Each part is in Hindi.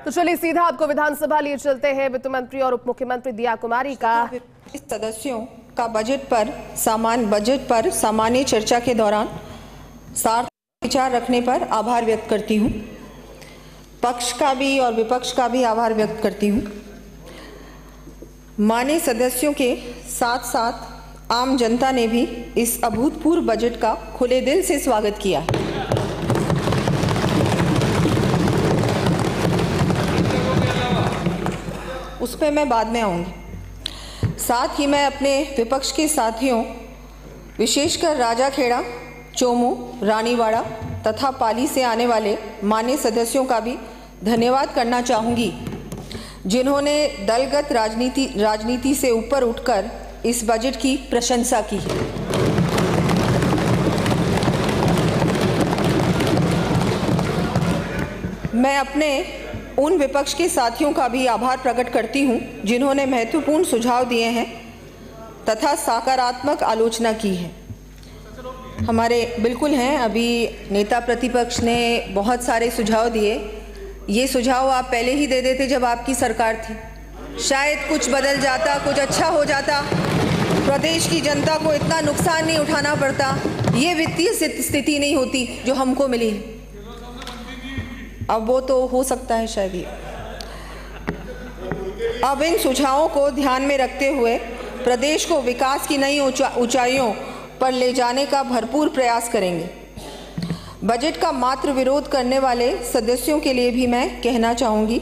तो चलिए सीधा आपको विधानसभा लिए चलते हैं। वित्त मंत्री और उप मुख्यमंत्री दिया कुमारी का सदस्यों का बजट पर सामान्य चर्चा के दौरान सार्थक विचार रखने पर आभार व्यक्त करती हूँ। पक्ष का भी और विपक्ष का भी आभार व्यक्त करती हूँ। माननीय सदस्यों के साथ साथ आम जनता ने भी इस अभूतपूर्व बजट का खुले दिल से स्वागत किया है। उस पर मैं बाद में आऊँगी। साथ ही मैं अपने विपक्ष के साथियों, विशेषकर राजाखेड़ा, चोमू, रानीवाड़ा तथा पाली से आने वाले माननीय सदस्यों का भी धन्यवाद करना चाहूँगी, जिन्होंने दलगत राजनीति से ऊपर उठकर इस बजट की प्रशंसा की है। मैं अपने उन विपक्ष के साथियों का भी आभार प्रकट करती हूं, जिन्होंने महत्वपूर्ण सुझाव दिए हैं तथा सकारात्मक आलोचना की है। हमारे बिल्कुल हैं, अभी नेता प्रतिपक्ष ने बहुत सारे सुझाव दिए। ये सुझाव आप पहले ही दे देते जब आपकी सरकार थी, शायद कुछ बदल जाता, कुछ अच्छा हो जाता, प्रदेश की जनता को इतना नुकसान नहीं उठाना पड़ता, ये वित्तीय स्थिति नहीं होती जो हमको मिली। अब वो तो हो सकता है शायद ही। अब इन सुझावों को ध्यान में रखते हुए प्रदेश को विकास की नई ऊंचाइयों पर ले जाने का भरपूर प्रयास करेंगे। बजट का मात्र विरोध करने वाले सदस्यों के लिए भी मैं कहना चाहूँगी,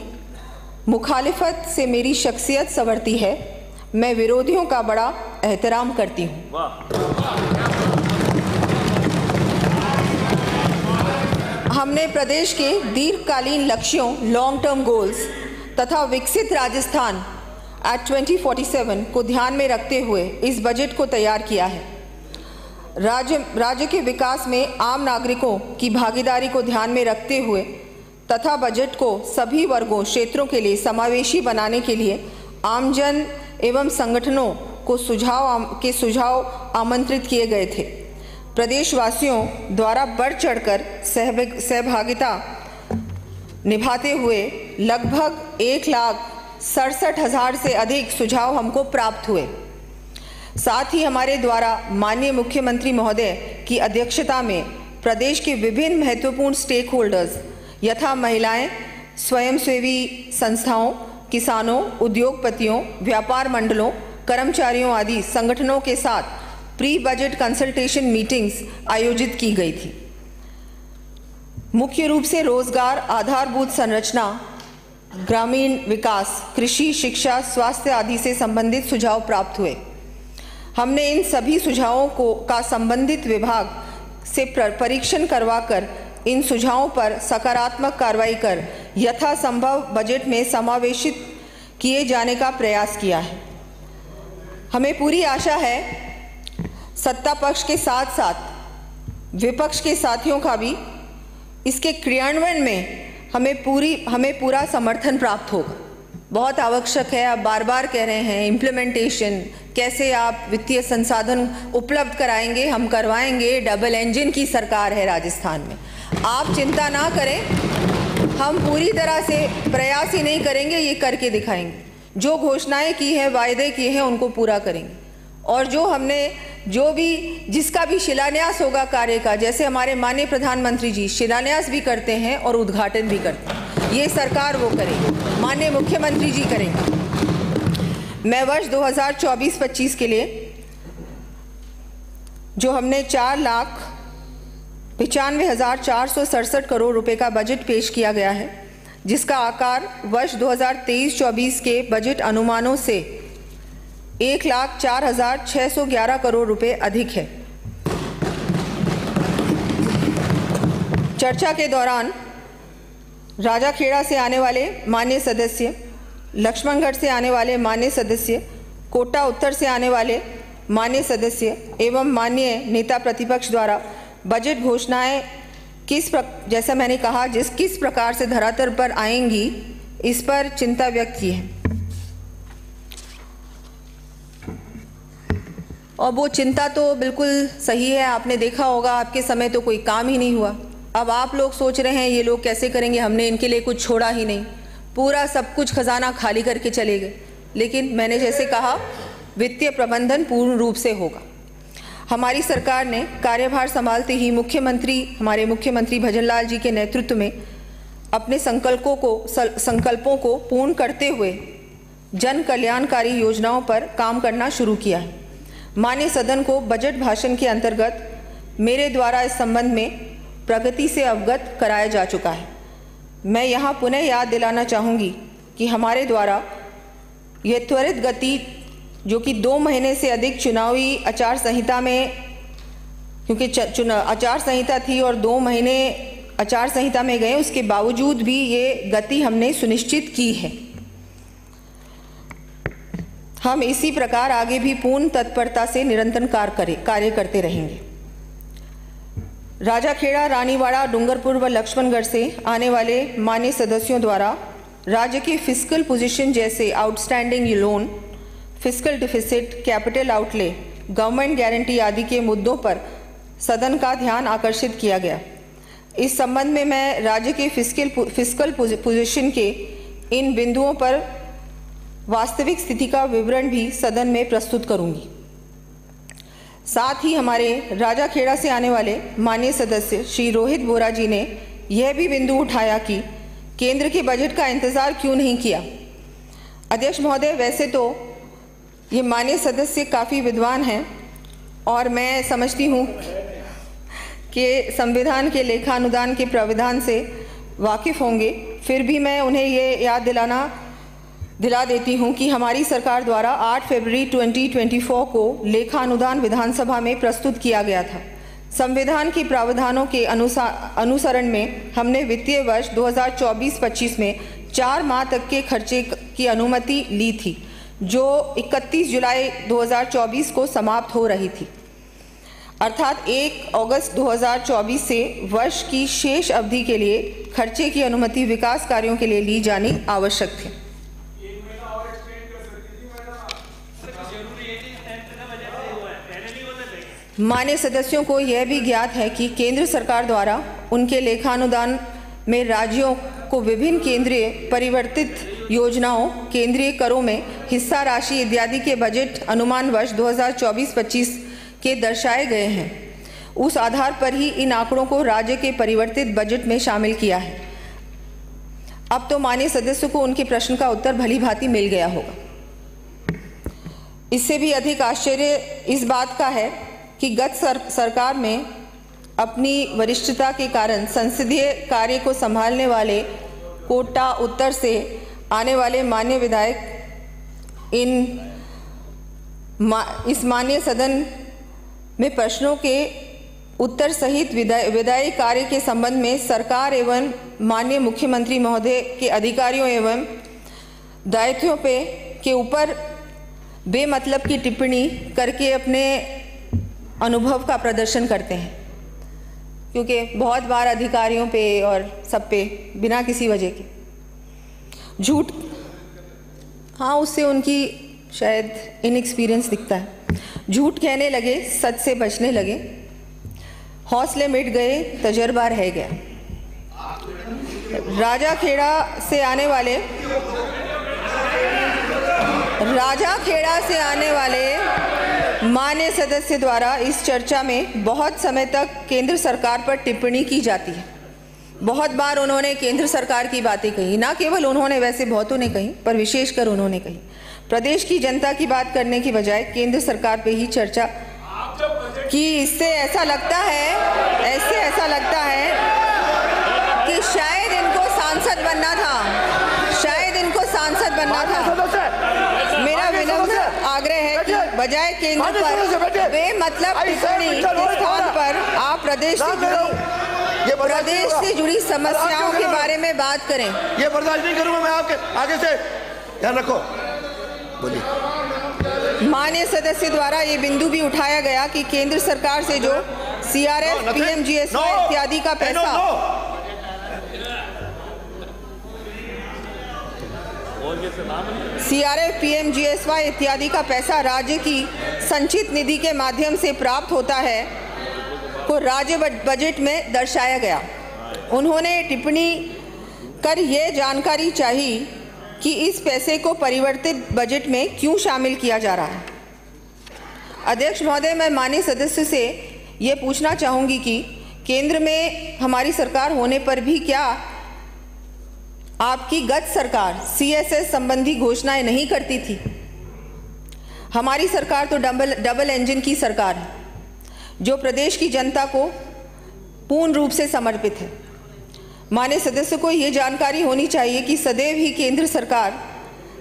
मुखालिफत से मेरी शख्सियत संवरती है, मैं विरोधियों का बड़ा एहतराम करती हूँ। हमने प्रदेश के दीर्घकालीन लक्ष्यों, लॉन्ग टर्म गोल्स तथा विकसित राजस्थान एट 2047 को ध्यान में रखते हुए इस बजट को तैयार किया है। राज्य के विकास में आम नागरिकों की भागीदारी को ध्यान में रखते हुए तथा बजट को सभी वर्गों, क्षेत्रों के लिए समावेशी बनाने के लिए आमजन एवं संगठनों को सुझाव आमंत्रित किए गए थे। प्रदेशवासियों द्वारा बढ़ चढ़कर सहभागिता निभाते हुए लगभग 1,67,000 से अधिक सुझाव हमको प्राप्त हुए। साथ ही हमारे द्वारा माननीय मुख्यमंत्री महोदय की अध्यक्षता में प्रदेश के विभिन्न महत्वपूर्ण स्टेक होल्डर्स यथा महिलाएं, स्वयंसेवी संस्थाओं, किसानों, उद्योगपतियों, व्यापार मंडलों, कर्मचारियों आदि संगठनों के साथ प्री बजट कंसल्टेशन मीटिंग्स आयोजित की गई थी। मुख्य रूप से रोजगार, आधारभूत संरचना, ग्रामीण विकास, कृषि, शिक्षा, स्वास्थ्य आदि से संबंधित सुझाव प्राप्त हुए। हमने इन सभी सुझावों का संबंधित विभाग से परीक्षण करवाकर इन सुझावों पर सकारात्मक कार्रवाई कर यथासंभव बजट में समावेशित किए जाने का प्रयास किया है। हमें पूरी आशा है सत्ता पक्ष के साथ साथ विपक्ष के साथियों का भी इसके क्रियान्वयन में हमें पूरा समर्थन प्राप्त होगा। बहुत आवश्यक है, आप बार बार कह रहे हैं इम्प्लीमेंटेशन, कैसे आप वित्तीय संसाधन उपलब्ध कराएंगे, हम करवाएंगे। डबल इंजन की सरकार है राजस्थान में, आप चिंता ना करें, हम पूरी तरह से प्रयास ही नहीं करेंगे, ये करके दिखाएंगे। जो घोषणाएं की हैं, वायदे किए हैं, उनको पूरा करेंगे। और जिसका भी शिलान्यास होगा कार्य का, जैसे हमारे माननीय प्रधानमंत्री जी शिलान्यास भी करते हैं और उद्घाटन भी करते हैं, ये सरकार वो करेगी, माननीय मुख्यमंत्री जी करेंगे। मैं वर्ष 2024-25 के लिए जो हमने 4,95,467 करोड़ रुपए का बजट पेश किया गया है, जिसका आकार वर्ष 2023-24 के बजट अनुमानों से 1,04,611 करोड़ रुपए अधिक है। चर्चा के दौरान राजाखेड़ा से आने वाले माननीय सदस्य, लक्ष्मणगढ़ से आने वाले माननीय सदस्य, कोटा उत्तर से आने वाले माननीय सदस्य एवं माननीय नेता प्रतिपक्ष द्वारा बजट घोषणाएं जैसा मैंने कहा किस प्रकार से धरातल पर आएंगी, इस पर चिंता व्यक्त की है। और वो चिंता तो बिल्कुल सही है। आपने देखा होगा आपके समय तो कोई काम ही नहीं हुआ। अब आप लोग सोच रहे हैं ये लोग कैसे करेंगे, हमने इनके लिए कुछ छोड़ा ही नहीं। पूरा सब कुछ खजाना खाली करके चले गए। लेकिन मैंने जैसे कहा, वित्तीय प्रबंधन पूर्ण रूप से होगा। हमारी सरकार ने कार्यभार संभालते ही हमारे मुख्यमंत्री भजनलाल जी के नेतृत्व में अपने संकल्पों को पूर्ण करते हुए जन कल्याणकारी योजनाओं पर काम करना शुरू किया है। माननीय सदन को बजट भाषण के अंतर्गत मेरे द्वारा इस संबंध में प्रगति से अवगत कराया जा चुका है। मैं यहाँ पुनः याद दिलाना चाहूँगी कि हमारे द्वारा यह त्वरित गति, जो कि 2 महीने से अधिक चुनावी आचार संहिता में, क्योंकि आचार संहिता थी और 2 महीने आचार संहिता में गए, उसके बावजूद भी ये गति हमने सुनिश्चित की है। हम इसी प्रकार आगे भी पूर्ण तत्परता से निरंतर कार्य करते रहेंगे। राजाखेड़ा, रानीवाड़ा, डूंगरपुर व लक्ष्मणगढ़ से आने वाले माननीय सदस्यों द्वारा राज्य की फिस्कल पोजीशन जैसे outstanding loan, fiscal deficit, capital outlay, government guarantee आदि के मुद्दों पर सदन का ध्यान आकर्षित किया गया। इस संबंध में मैं राज्य के फिस्कल पोजीशन के इन बिंदुओं पर वास्तविक स्थिति का विवरण भी सदन में प्रस्तुत करूंगी। साथ ही हमारे राजाखेड़ा से आने वाले माननीय सदस्य श्री रोहित बोरा जी ने यह भी बिंदु उठाया कि केंद्र के बजट का इंतजार क्यों नहीं किया। अध्यक्ष महोदय, वैसे तो ये माननीय सदस्य काफ़ी विद्वान हैं और मैं समझती हूँ कि संविधान के लेखानुदान के प्रावधान से वाकिफ़ होंगे, फिर भी मैं उन्हें ये याद दिला देती हूँ कि हमारी सरकार द्वारा 8 फरवरी 2024 को लेखा अनुदान विधानसभा में प्रस्तुत किया गया था। संविधान के प्रावधानों के अनुसरण में हमने वित्तीय वर्ष 2024-25 में 4 माह तक के खर्चे की अनुमति ली थी, जो 31 जुलाई 2024 को समाप्त हो रही थी। अर्थात 1 अगस्त 2024 से वर्ष की शेष अवधि के लिए खर्चे की अनुमति विकास कार्यों के लिए ली जानी आवश्यक थी। मान्य सदस्यों को यह भी ज्ञात है कि केंद्र सरकार द्वारा उनके लेखानुदान में राज्यों को विभिन्न केंद्रीय परिवर्तित योजनाओं, केंद्रीय करों में हिस्सा राशि इत्यादि के बजट अनुमान वर्ष 2024-25 के दर्शाए गए हैं। उस आधार पर ही इन आंकड़ों को राज्य के परिवर्तित बजट में शामिल किया है। अब तो माननीय सदस्यों को उनके प्रश्न का उत्तर भली भांति मिल गया होगा। इससे भी अधिक आश्चर्य इस बात का है कि गत सरकार में अपनी वरिष्ठता के कारण संसदीय कार्य को संभालने वाले कोटा उत्तर से आने वाले मान्य विधायक इस मान्य सदन में प्रश्नों के उत्तर सहित विधायी कार्य के संबंध में सरकार एवं माननीय मुख्यमंत्री महोदय के अधिकारियों एवं दायित्वों के ऊपर बेमतलब की टिप्पणी करके अपने अनुभव का प्रदर्शन करते हैं, क्योंकि बहुत बार अधिकारियों पे और सब पे बिना किसी वजह के झूठ, हाँ, उससे उनकी शायद इनएक्सपीरियंस दिखता है। झूठ कहने लगे, सच से बचने लगे, हौसले मिट गए, तजर्बा रह गया। राजाखेड़ा से आने वाले मान्य सदस्य द्वारा इस चर्चा में बहुत समय तक केंद्र सरकार पर टिप्पणी की जाती है। बहुत बार उन्होंने केंद्र सरकार की बातें कही, ना केवल उन्होंने, वैसे बहुतों ने कही, पर विशेषकर उन्होंने कही। प्रदेश की जनता की बात करने की बजाय केंद्र सरकार पे ही चर्चा की। इससे ऐसा लगता है कि शायद इनको सांसद बनना था। मेरा विनम्र आग्रह है कि बजाय केंद्र पर बेमतलब टिप्पणी के स्थान पर आप प्रदेश से जुड़ी समस्याओं के बारे में बात करें। ये बर्दाश्त नहीं करूंगा मैं आपके आगे से, ध्यान रखो। बोलिए। माननीय सदस्य द्वारा ये बिंदु भी उठाया गया कि केंद्र सरकार से जो CRF, PMGSY इत्यादि का पैसा CRF, PMGSY इत्यादि का पैसा राज्य की संचित निधि के माध्यम से प्राप्त होता है को राज्य बजट में दर्शाया गया। उन्होंने टिप्पणी कर ये जानकारी चाहिए कि इस पैसे को परिवर्तित बजट में क्यों शामिल किया जा रहा है। अध्यक्ष महोदय, मैं माननीय सदस्य से ये पूछना चाहूँगी कि केंद्र में हमारी सरकार होने पर भी क्या आपकी गत सरकार CSS संबंधी घोषणाएं नहीं करती थी? हमारी सरकार तो डबल इंजन की सरकार है जो प्रदेश की जनता को पूर्ण रूप से समर्पित है। माननीय सदस्य को ये जानकारी होनी चाहिए कि सदैव ही केंद्र सरकार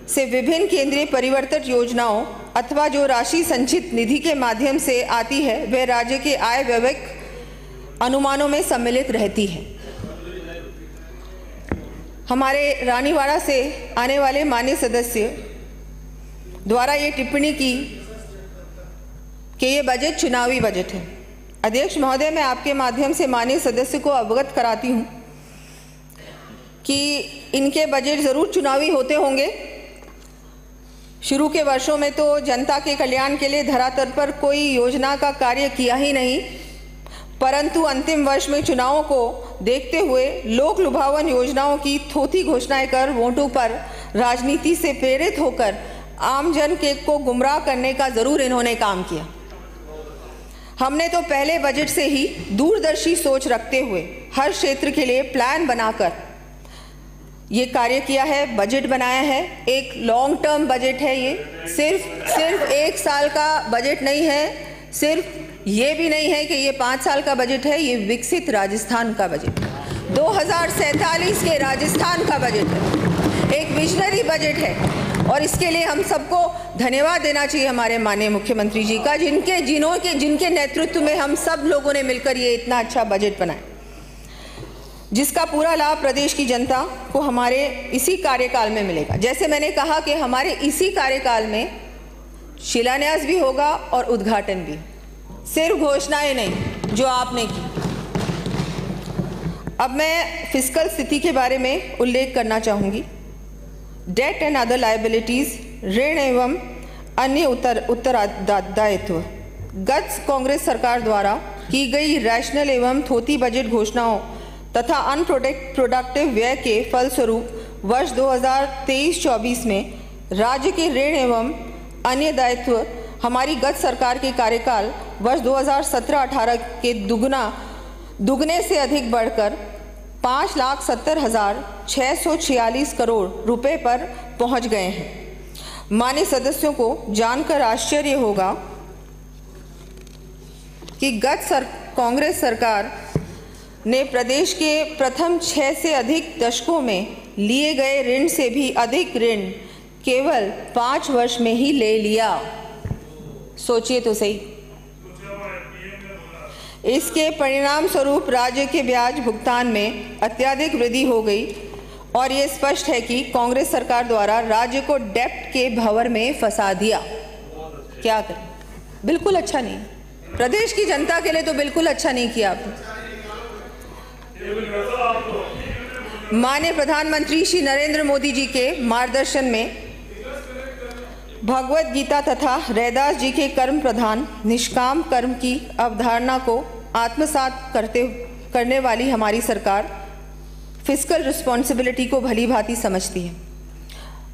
से विभिन्न केंद्रीय परिवर्तित योजनाओं अथवा जो राशि संचित निधि के माध्यम से आती है वह राज्य के आय व्यय अनुमानों में सम्मिलित रहती है। हमारे रानीवाड़ा से आने वाले माननीय सदस्य द्वारा ये टिप्पणी की कि ये बजट चुनावी बजट है। अध्यक्ष महोदय, मैं आपके माध्यम से माननीय सदस्य को अवगत कराती हूँ कि इनके बजट ज़रूर चुनावी होते होंगे। शुरू के वर्षों में तो जनता के कल्याण के लिए धरातल पर कोई योजना का कार्य किया ही नहीं, परंतु अंतिम वर्ष में चुनावों को देखते हुए लोक लुभावन योजनाओं की थोथी घोषणाएं कर वोटों पर राजनीति से प्रेरित होकर आम जन को गुमराह करने का ज़रूर इन्होंने काम किया। हमने तो पहले बजट से ही दूरदर्शी सोच रखते हुए हर क्षेत्र के लिए प्लान बनाकर ये कार्य किया है, बजट बनाया है। एक लॉन्ग टर्म बजट है, ये सिर्फ एक साल का बजट नहीं है, सिर्फ ये भी नहीं है कि ये 5 साल का बजट है, ये विकसित राजस्थान का बजट 2047 के राजस्थान का बजट है, एक विजनरी बजट है। और इसके लिए हम सबको धन्यवाद देना चाहिए हमारे माननीय मुख्यमंत्री जी का, जिनके नेतृत्व में हम सब लोगों ने मिलकर ये इतना अच्छा बजट बनाया, जिसका पूरा लाभ प्रदेश की जनता को हमारे इसी कार्यकाल में मिलेगा। जैसे मैंने कहा कि हमारे इसी कार्यकाल में शिलान्यास भी होगा और उद्घाटन भी, सिर्फ घोषणाएं नहीं जो आपने की। अब मैं फिस्कल स्थिति के बारे में उल्लेख करना चाहूँगी। डेट एंड अदर लायबिलिटीज, ऋण एवं अन्य उत्तरदायित्व। गत कांग्रेस सरकार द्वारा की गई रैशनल एवं थोथी बजट घोषणाओं तथा अनप्रोडक्टिव व्यय के फलस्वरूप वर्ष 2023-24 में राज्य के ऋण एवं अन्य दायित्व हमारी गत सरकार के कार्यकाल वर्ष 2017-18 के दुगने से अधिक बढ़कर 5,70,646 करोड़ रुपए पर पहुंच गए हैं। माननीय सदस्यों को जानकर आश्चर्य होगा कि कांग्रेस सरकार ने प्रदेश के प्रथम 6 से अधिक दशकों में लिए गए ऋण से भी अधिक ऋण केवल 5 वर्ष में ही ले लिया। सोचिए तो सही। इसके परिणाम स्वरूप राज्य के ब्याज भुगतान में अत्यधिक वृद्धि हो गई और ये स्पष्ट है कि कांग्रेस सरकार द्वारा राज्य को डेब्ट के भंवर में फंसा दिया। क्या करें, बिल्कुल अच्छा नहीं, प्रदेश की जनता के लिए तो बिल्कुल अच्छा नहीं किया आपने। माननीय प्रधानमंत्री श्री नरेंद्र मोदी जी के मार्गदर्शन में भगवत गीता तथा रैदास जी के कर्म प्रधान निष्काम कर्म की अवधारणा को आत्मसात करने वाली हमारी सरकार फिस्कल रिस्पॉन्सिबिलिटी को भली भांति समझती है।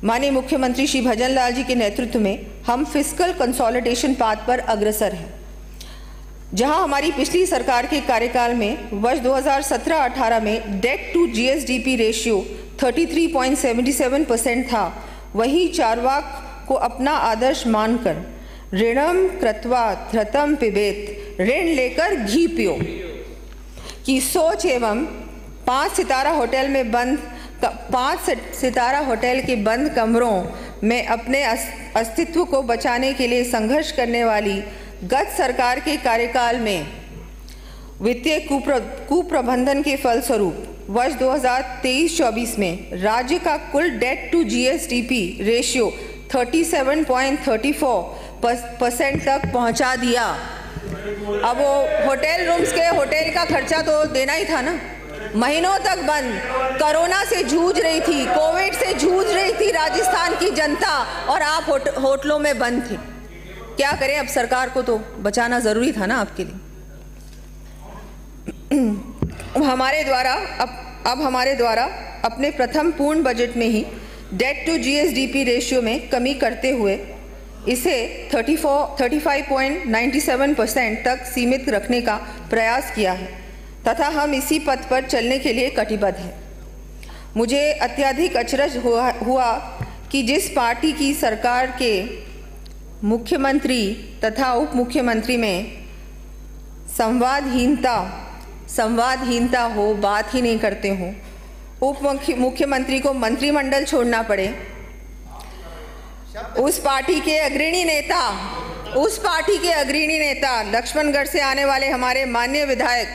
माननीय मुख्यमंत्री श्री भजन लाल जी के नेतृत्व में हम फिस्कल कंसोलिडेशन पाथ पर अग्रसर हैं। जहां हमारी पिछली सरकार के कार्यकाल में वर्ष 2017-18 में डेट टू GSDP रेशियो 33.77% था, वहीं चारवाक को अपना आदर्श मानकर ऋणम कृत्वा धृतम पिबेत, ऋण लेकर घी पियो की सोच एवं 5 सितारा होटल के बंद कमरों में अपने अस्तित्व को बचाने के लिए संघर्ष करने वाली गत सरकार के कार्यकाल में वित्तीय कुप्रबंधन के फलस्वरूप वर्ष 2023-24 में राज्य का कुल डेट टू GSDP रेशियो 37.34% तक पहुंचा दिया। अब वो होटल का खर्चा तो देना ही था ना। महीनों तक बंद, कोरोना से जूझ रही थी, कोविड से जूझ रही थी राजस्थान की जनता, और आप होटलों में बंद थे। क्या करें, अब सरकार को तो बचाना जरूरी था ना आपके लिए। हमारे द्वारा अब हमारे द्वारा अपने प्रथम पूर्ण बजट में ही डेट टू जीएसडीपी रेशियो में कमी करते हुए इसे 35.97% तक सीमित रखने का प्रयास किया है तथा हम इसी पथ पर चलने के लिए कटिबद्ध हैं। मुझे अत्यधिक अचरज हुआ कि जिस पार्टी की सरकार के मुख्यमंत्री तथा उप मुख्यमंत्री में संवादहीनता हो, बात ही नहीं करते हो, उप मुख्यमंत्री को मंत्रिमंडल छोड़ना पड़े, उस पार्टी के अग्रणी नेता लक्ष्मणगढ़ से आने वाले हमारे माननीय विधायक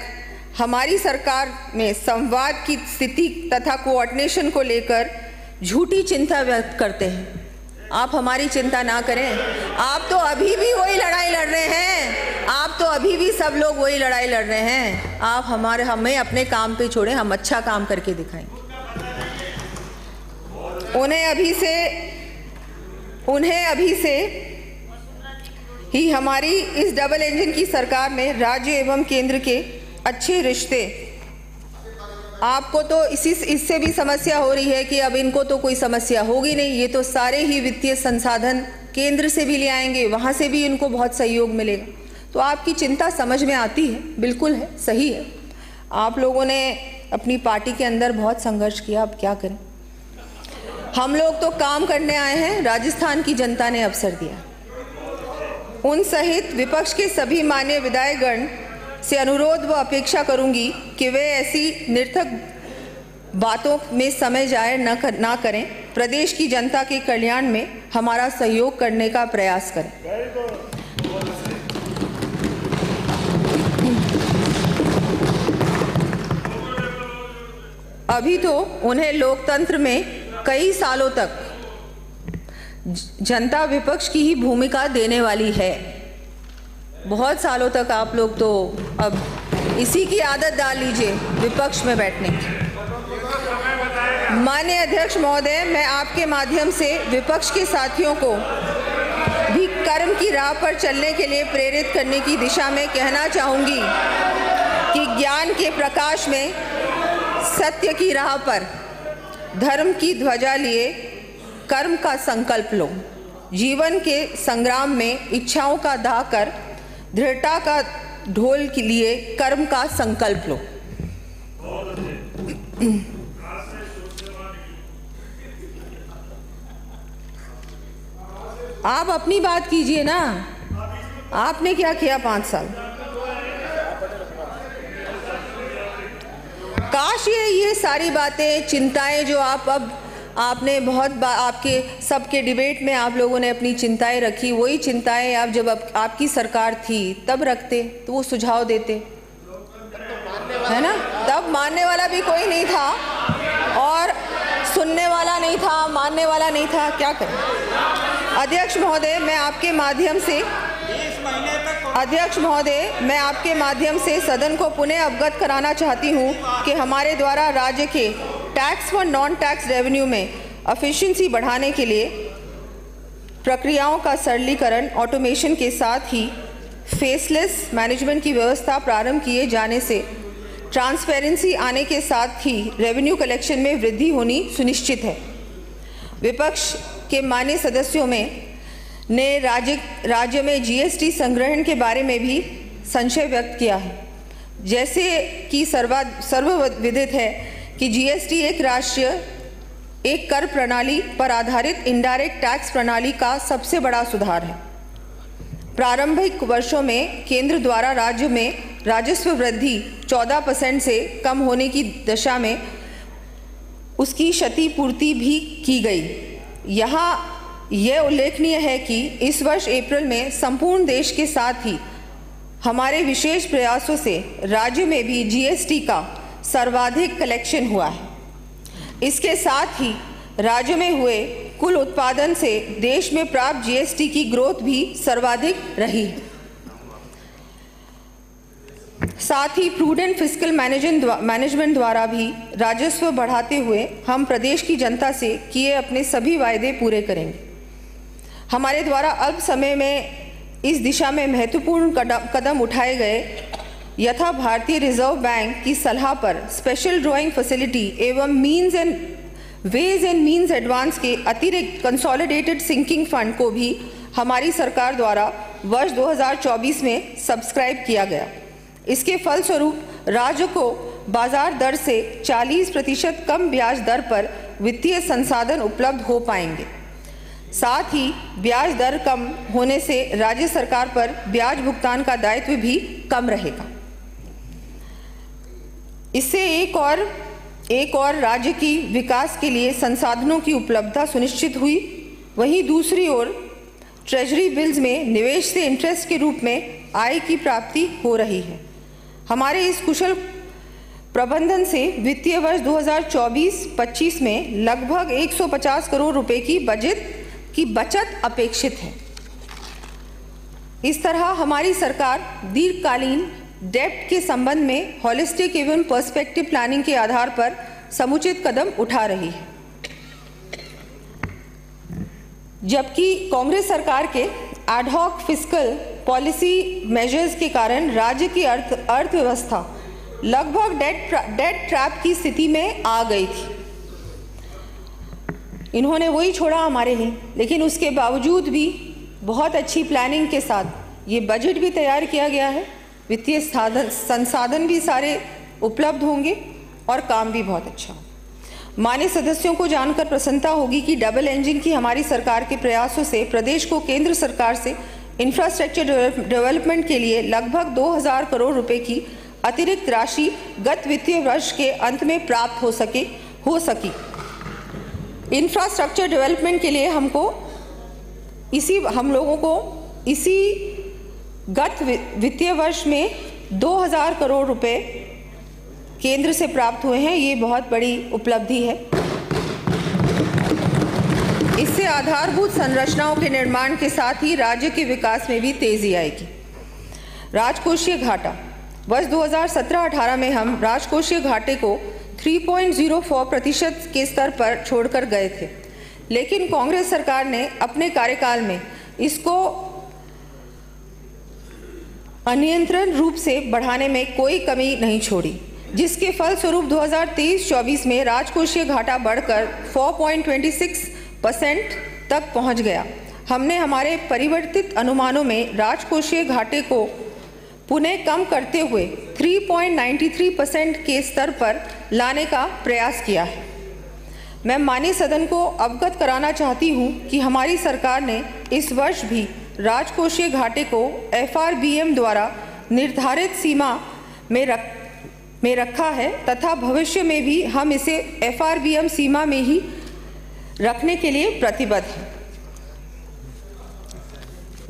हमारी सरकार में संवाद की स्थिति तथा कोऑर्डिनेशन को लेकर झूठी चिंता व्यक्त करते हैं। आप हमारी चिंता ना करें, आप तो अभी भी वही लड़ाई लड़ रहे हैं, आप तो अभी भी सब लोग वही लड़ाई लड़ रहे हैं। आप हमें अपने काम पे छोड़ें, हम अच्छा काम करके दिखाएंगे। उन्हें अभी से ही हमारी इस डबल इंजन की सरकार में राज्य एवं केंद्र के अच्छे रिश्ते, आपको तो इससे भी समस्या हो रही है कि अब इनको तो कोई समस्या होगी नहीं, ये तो सारे ही वित्तीय संसाधन केंद्र से भी ले आएंगे, वहाँ से भी इनको बहुत सहयोग मिलेगा। तो आपकी चिंता समझ में आती है, बिल्कुल है, सही है। आप लोगों ने अपनी पार्टी के अंदर बहुत संघर्ष किया, अब क्या करें। हम लोग तो काम करने आए हैं, राजस्थान की जनता ने अवसर दिया। उन सहित विपक्ष के सभी माननीय विधायकगण से अनुरोध व अपेक्षा करूंगी कि वे ऐसी निर्थक बातों में समय जाया ना करें, प्रदेश की जनता के कल्याण में हमारा सहयोग करने का प्रयास करें। अभी तो उन्हें लोकतंत्र में कई सालों तक जनता विपक्ष की ही भूमिका देने वाली है। बहुत सालों तक आप लोग तो अब इसी की आदत डाल लीजिए विपक्ष में बैठने की। माननीय अध्यक्ष महोदय, मैं आपके माध्यम से विपक्ष के साथियों को भी कर्म की राह पर चलने के लिए प्रेरित करने की दिशा में कहना चाहूँगी कि ज्ञान के प्रकाश में सत्य की राह पर धर्म की ध्वजा लिए कर्म का संकल्प लो। जीवन के संग्राम में इच्छाओं का दाह कर दृढ़ता का ढोल के लिए कर्म का संकल्प लो। आप अपनी बात कीजिए ना, आपने क्या किया 5 साल। काश ये सारी बातें, चिंताएं जो आपने आपके सबके डिबेट में आप लोगों ने अपनी चिंताएं रखी, वही चिंताएं आप जब आपकी सरकार थी तब रखते तो वो सुझाव देते, है ना। तब मानने वाला भी कोई नहीं था और सुनने वाला नहीं था, मानने वाला नहीं था, क्या करें। अध्यक्ष महोदय, मैं आपके माध्यम से सदन को पुनः अवगत कराना चाहती हूँ कि हमारे द्वारा राज्य के टैक्स व नॉन टैक्स रेवेन्यू में एफिशिएंसी बढ़ाने के लिए प्रक्रियाओं का सरलीकरण, ऑटोमेशन के साथ ही फेसलेस मैनेजमेंट की व्यवस्था प्रारंभ किए जाने से ट्रांसपेरेंसी आने के साथ ही रेवेन्यू कलेक्शन में वृद्धि होनी सुनिश्चित है। विपक्ष के माननीय सदस्यों ने राज्य में जीएसटी संग्रहण के बारे में भी संशय व्यक्त किया है। जैसे कि सर्वविदित है कि जीएसटी एक कर प्रणाली पर आधारित इनडायरेक्ट टैक्स प्रणाली का सबसे बड़ा सुधार है। प्रारंभिक वर्षों में केंद्र द्वारा राज्य में राजस्व वृद्धि 14% से कम होने की दशा में उसकी क्षतिपूर्ति भी की गई। यहाँ यह उल्लेखनीय है कि इस वर्ष अप्रैल में संपूर्ण देश के साथ ही हमारे विशेष प्रयासों से राज्य में भी जीएसटी का सर्वाधिक कलेक्शन हुआ है। इसके साथ ही राज्य में हुए कुल उत्पादन से देश में प्राप्त जीएसटी की ग्रोथ भी सर्वाधिक रही है। साथ ही प्रूडेंट फिस्कल मैनेजमेंट द्वारा भी राजस्व बढ़ाते हुए हम प्रदेश की जनता से किए अपने सभी वायदे पूरे करेंगे। हमारे द्वारा अल्प समय में इस दिशा में महत्वपूर्ण कदम उठाए गए यथा भारतीय रिजर्व बैंक की सलाह पर स्पेशल ड्राइंग फैसिलिटी एवं वेज एंड मीन्स एडवांस के अतिरिक्त कंसोलिडेटेड सिंकिंग फंड को भी हमारी सरकार द्वारा वर्ष 2024 में सब्सक्राइब किया गया। इसके फलस्वरूप राज्य को बाजार दर से 40% कम ब्याज दर पर वित्तीय संसाधन उपलब्ध हो पाएंगे। साथ ही ब्याज दर कम होने से राज्य सरकार पर ब्याज भुगतान का दायित्व भी कम रहेगा। इससे एक और राज्य की विकास के लिए संसाधनों की उपलब्धता सुनिश्चित हुई। वहीं दूसरी ओर ट्रेजरी बिल्स में निवेश से इंटरेस्ट के रूप में आय की प्राप्ति हो रही है। हमारे इस कुशल प्रबंधन से वित्तीय वर्ष 2024-25 में लगभग 150 करोड़ रुपए की बचत अपेक्षित है। इस तरह हमारी सरकार दीर्घकालीन डेब्ट के संबंध में हॉलिस्टिक एवं पर्सपेक्टिव प्लानिंग के आधार पर समुचित कदम उठा रही है। जबकि कांग्रेस सरकार के एडहॉक फिस्कल पॉलिसी मेजर्स के कारण राज्य की अर्थव्यवस्था लगभग डेट ट्रैप की स्थिति में आ गई थी। इन्होंने वही छोड़ा हमारे लिए, लेकिन उसके बावजूद भी बहुत अच्छी प्लानिंग के साथ ये बजट भी तैयार किया गया है। वित्तीय संसाधन भी सारे उपलब्ध होंगे और काम भी बहुत अच्छा होगा। माननीय सदस्यों को जानकर प्रसन्नता होगी कि डबल इंजन की हमारी सरकार के प्रयासों से प्रदेश को केंद्र सरकार से इंफ्रास्ट्रक्चर डेवलपमेंट के लिए लगभग 2000 करोड़ रुपए की अतिरिक्त राशि गत वित्तीय वर्ष के अंत में प्राप्त हो सकी। इंफ्रास्ट्रक्चर डेवलपमेंट के लिए हम लोगों को इसी गत वित्तीय वर्ष में 2000 करोड़ रुपए केंद्र से प्राप्त हुए हैं। ये बहुत बड़ी उपलब्धि है। इससे आधारभूत संरचनाओं के निर्माण के साथ ही राज्य के विकास में भी तेजी आएगी। राजकोषीय घाटा वर्ष 2017-18 में हम राजकोषीय घाटे को 3.04% के स्तर पर छोड़कर गए थे, लेकिन कांग्रेस सरकार ने अपने कार्यकाल में इसको अनियंत्रित रूप से बढ़ाने में कोई कमी नहीं छोड़ी, जिसके फलस्वरूप 2023-24 में राजकोषीय घाटा बढ़कर 4.26% तक पहुंच गया। हमने हमारे परिवर्तित अनुमानों में राजकोषीय घाटे को पुनः कम करते हुए 3.93% के स्तर पर लाने का प्रयास किया है। मैं माननीय सदन को अवगत कराना चाहती हूं कि हमारी सरकार ने इस वर्ष भी राजकोषीय घाटे को FRBM द्वारा निर्धारित सीमा में रखा है तथा भविष्य में भी हम इसे FRBM सीमा में ही रखने के लिए प्रतिबद्ध हैं।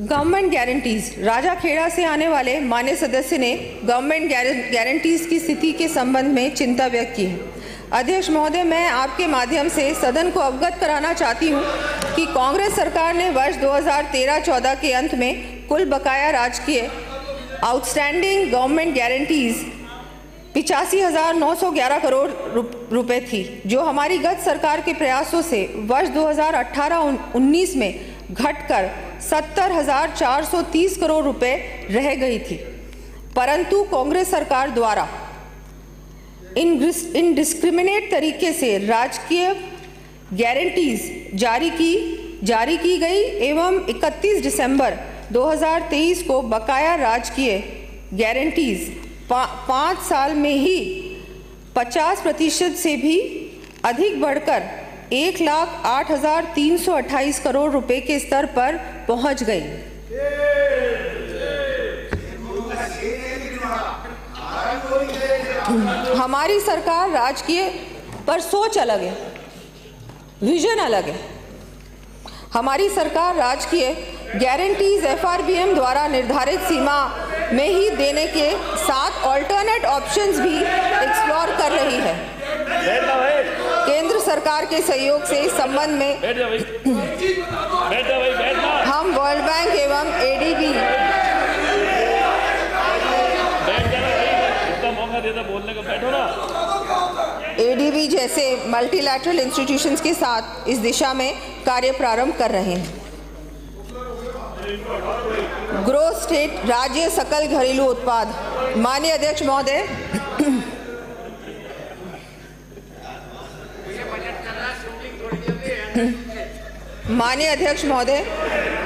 गवर्नमेंट गारंटीज राजाखेड़ा से आने वाले मान्य सदस्य ने गवर्नमेंट गारंटीज की स्थिति के संबंध में चिंता व्यक्त की है। अध्यक्ष महोदय, मैं आपके माध्यम से सदन को अवगत कराना चाहती हूं कि कांग्रेस सरकार ने वर्ष 2013-14 के अंत में कुल बकाया राजकीय आउटस्टैंडिंग गवर्नमेंट गारंटीज 85,911 करोड़ रुपए थी, जो हमारी गत सरकार के प्रयासों से वर्ष 2018-19 में घटकर 70,430 करोड़ रुपए रह गई थी। परंतु कांग्रेस सरकार द्वारा इनडिस्क्रिमिनेट तरीके से राजकीय गारंटीज जारी की गई एवं 31 दिसंबर 2023 को बकाया राजकीय गारंटीज 5 साल में ही 50% से भी अधिक बढ़कर 1,08,328 करोड़ रुपए के स्तर पर पहुंच गई। हमारी सरकार राजकीय पर सोच अलग है, विजन अलग है। हमारी सरकार राजकीय गारंटीज FRBM द्वारा निर्धारित सीमा में ही देने के साथ ऑल्टरनेट ऑप्शंस भी एक्सप्लोर कर रही है। केंद्र सरकार के सहयोग से इस संबंध में हम वर्ल्ड बैंक एवं ADB जैसे मल्टीलैटरल इंस्टीट्यूशंस के साथ इस दिशा में कार्य प्रारंभ कर रहे हैं। ग्रोथ स्टेट राज्य सकल घरेलू उत्पाद माननीय अध्यक्ष महोदय, माननीय अध्यक्ष महोदय,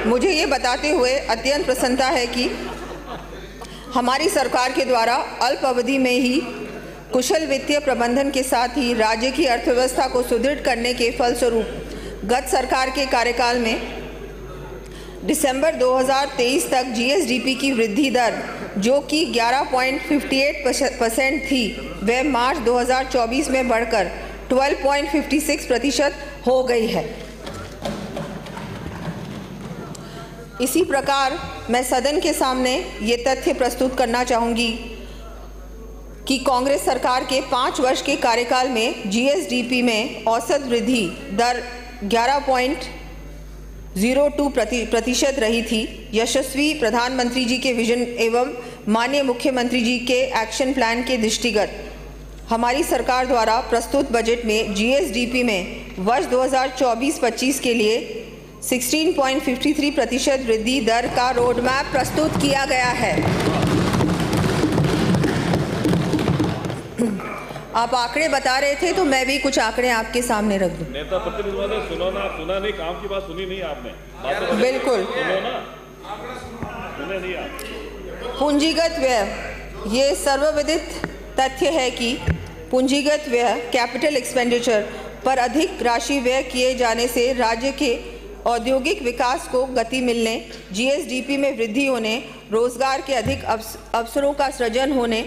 मुझे ये बताते हुए अत्यंत प्रसन्नता है कि हमारी सरकार के द्वारा अल्प अवधि में ही कुशल वित्तीय प्रबंधन के साथ ही राज्य की अर्थव्यवस्था को सुदृढ़ करने के फलस्वरूप गत सरकार के कार्यकाल में दिसंबर 2023 तक जीएसडीपी की वृद्धि दर जो कि 11.58% थी, वह मार्च 2024 में बढ़कर 12.56% हो गई है। इसी प्रकार मैं सदन के सामने ये तथ्य प्रस्तुत करना चाहूँगी कि कांग्रेस सरकार के 5 वर्ष के कार्यकाल में जीएसडीपी में औसत वृद्धि दर 11.02% रही थी। यशस्वी प्रधानमंत्री जी के विजन एवं माननीय मुख्यमंत्री जी के एक्शन प्लान के दृष्टिगत हमारी सरकार द्वारा प्रस्तुत बजट में जीएसडीपी में वर्ष 2024-25 के लिए 16.53% वृद्धि दर का रोडमैप प्रस्तुत किया गया है। आप आंकड़े बता रहे थे तो मैं भी कुछ आंकड़े आपके सामने रख दूं। नेता प्रतिनिधि महोदय, सुनो ना, सुना नहीं, काम की बात सुनी नहीं आपने। बिल्कुल सुनो ना, सुने नहीं आप। पूंजीगत व्यय, ये सर्वविदित तथ्य है कि पूंजीगत व्यय कैपिटल एक्सपेंडिचर पर अधिक राशि व्यय किए जाने से राज्य के औद्योगिक विकास को गति मिलने, जीएसडीपी में वृद्धि होने, रोजगार के अधिक अवसरों का सृजन होने,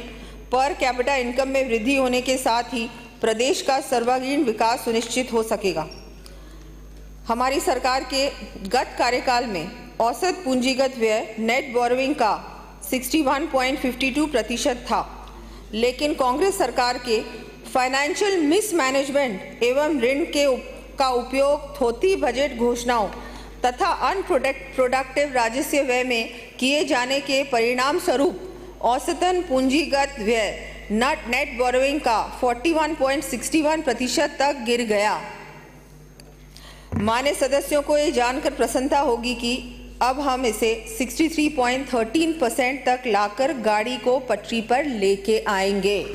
पर कैपिटा इनकम में वृद्धि होने के साथ ही प्रदेश का सर्वांगीण विकास सुनिश्चित हो सकेगा। हमारी सरकार के गत कार्यकाल में औसत पूंजीगत व्यय नेट बोरोइंग का 61.52% था, लेकिन कांग्रेस सरकार के फाइनेंशियल मिसमैनेजमेंट एवं ऋण का उपयोग थोथी बजट घोषणाओं तथा अनप्रोडक्टिव राजस्व व्यय में किए जाने के परिणाम स्वरूप औसतन पूंजीगत व्यय नेट बोरोइंग का 41.61% तक गिर गया। मान्य सदस्यों को ये जानकर प्रसन्नता होगी कि अब हम इसे 63.13% तक लाकर गाड़ी को पटरी पर लेके आएंगे।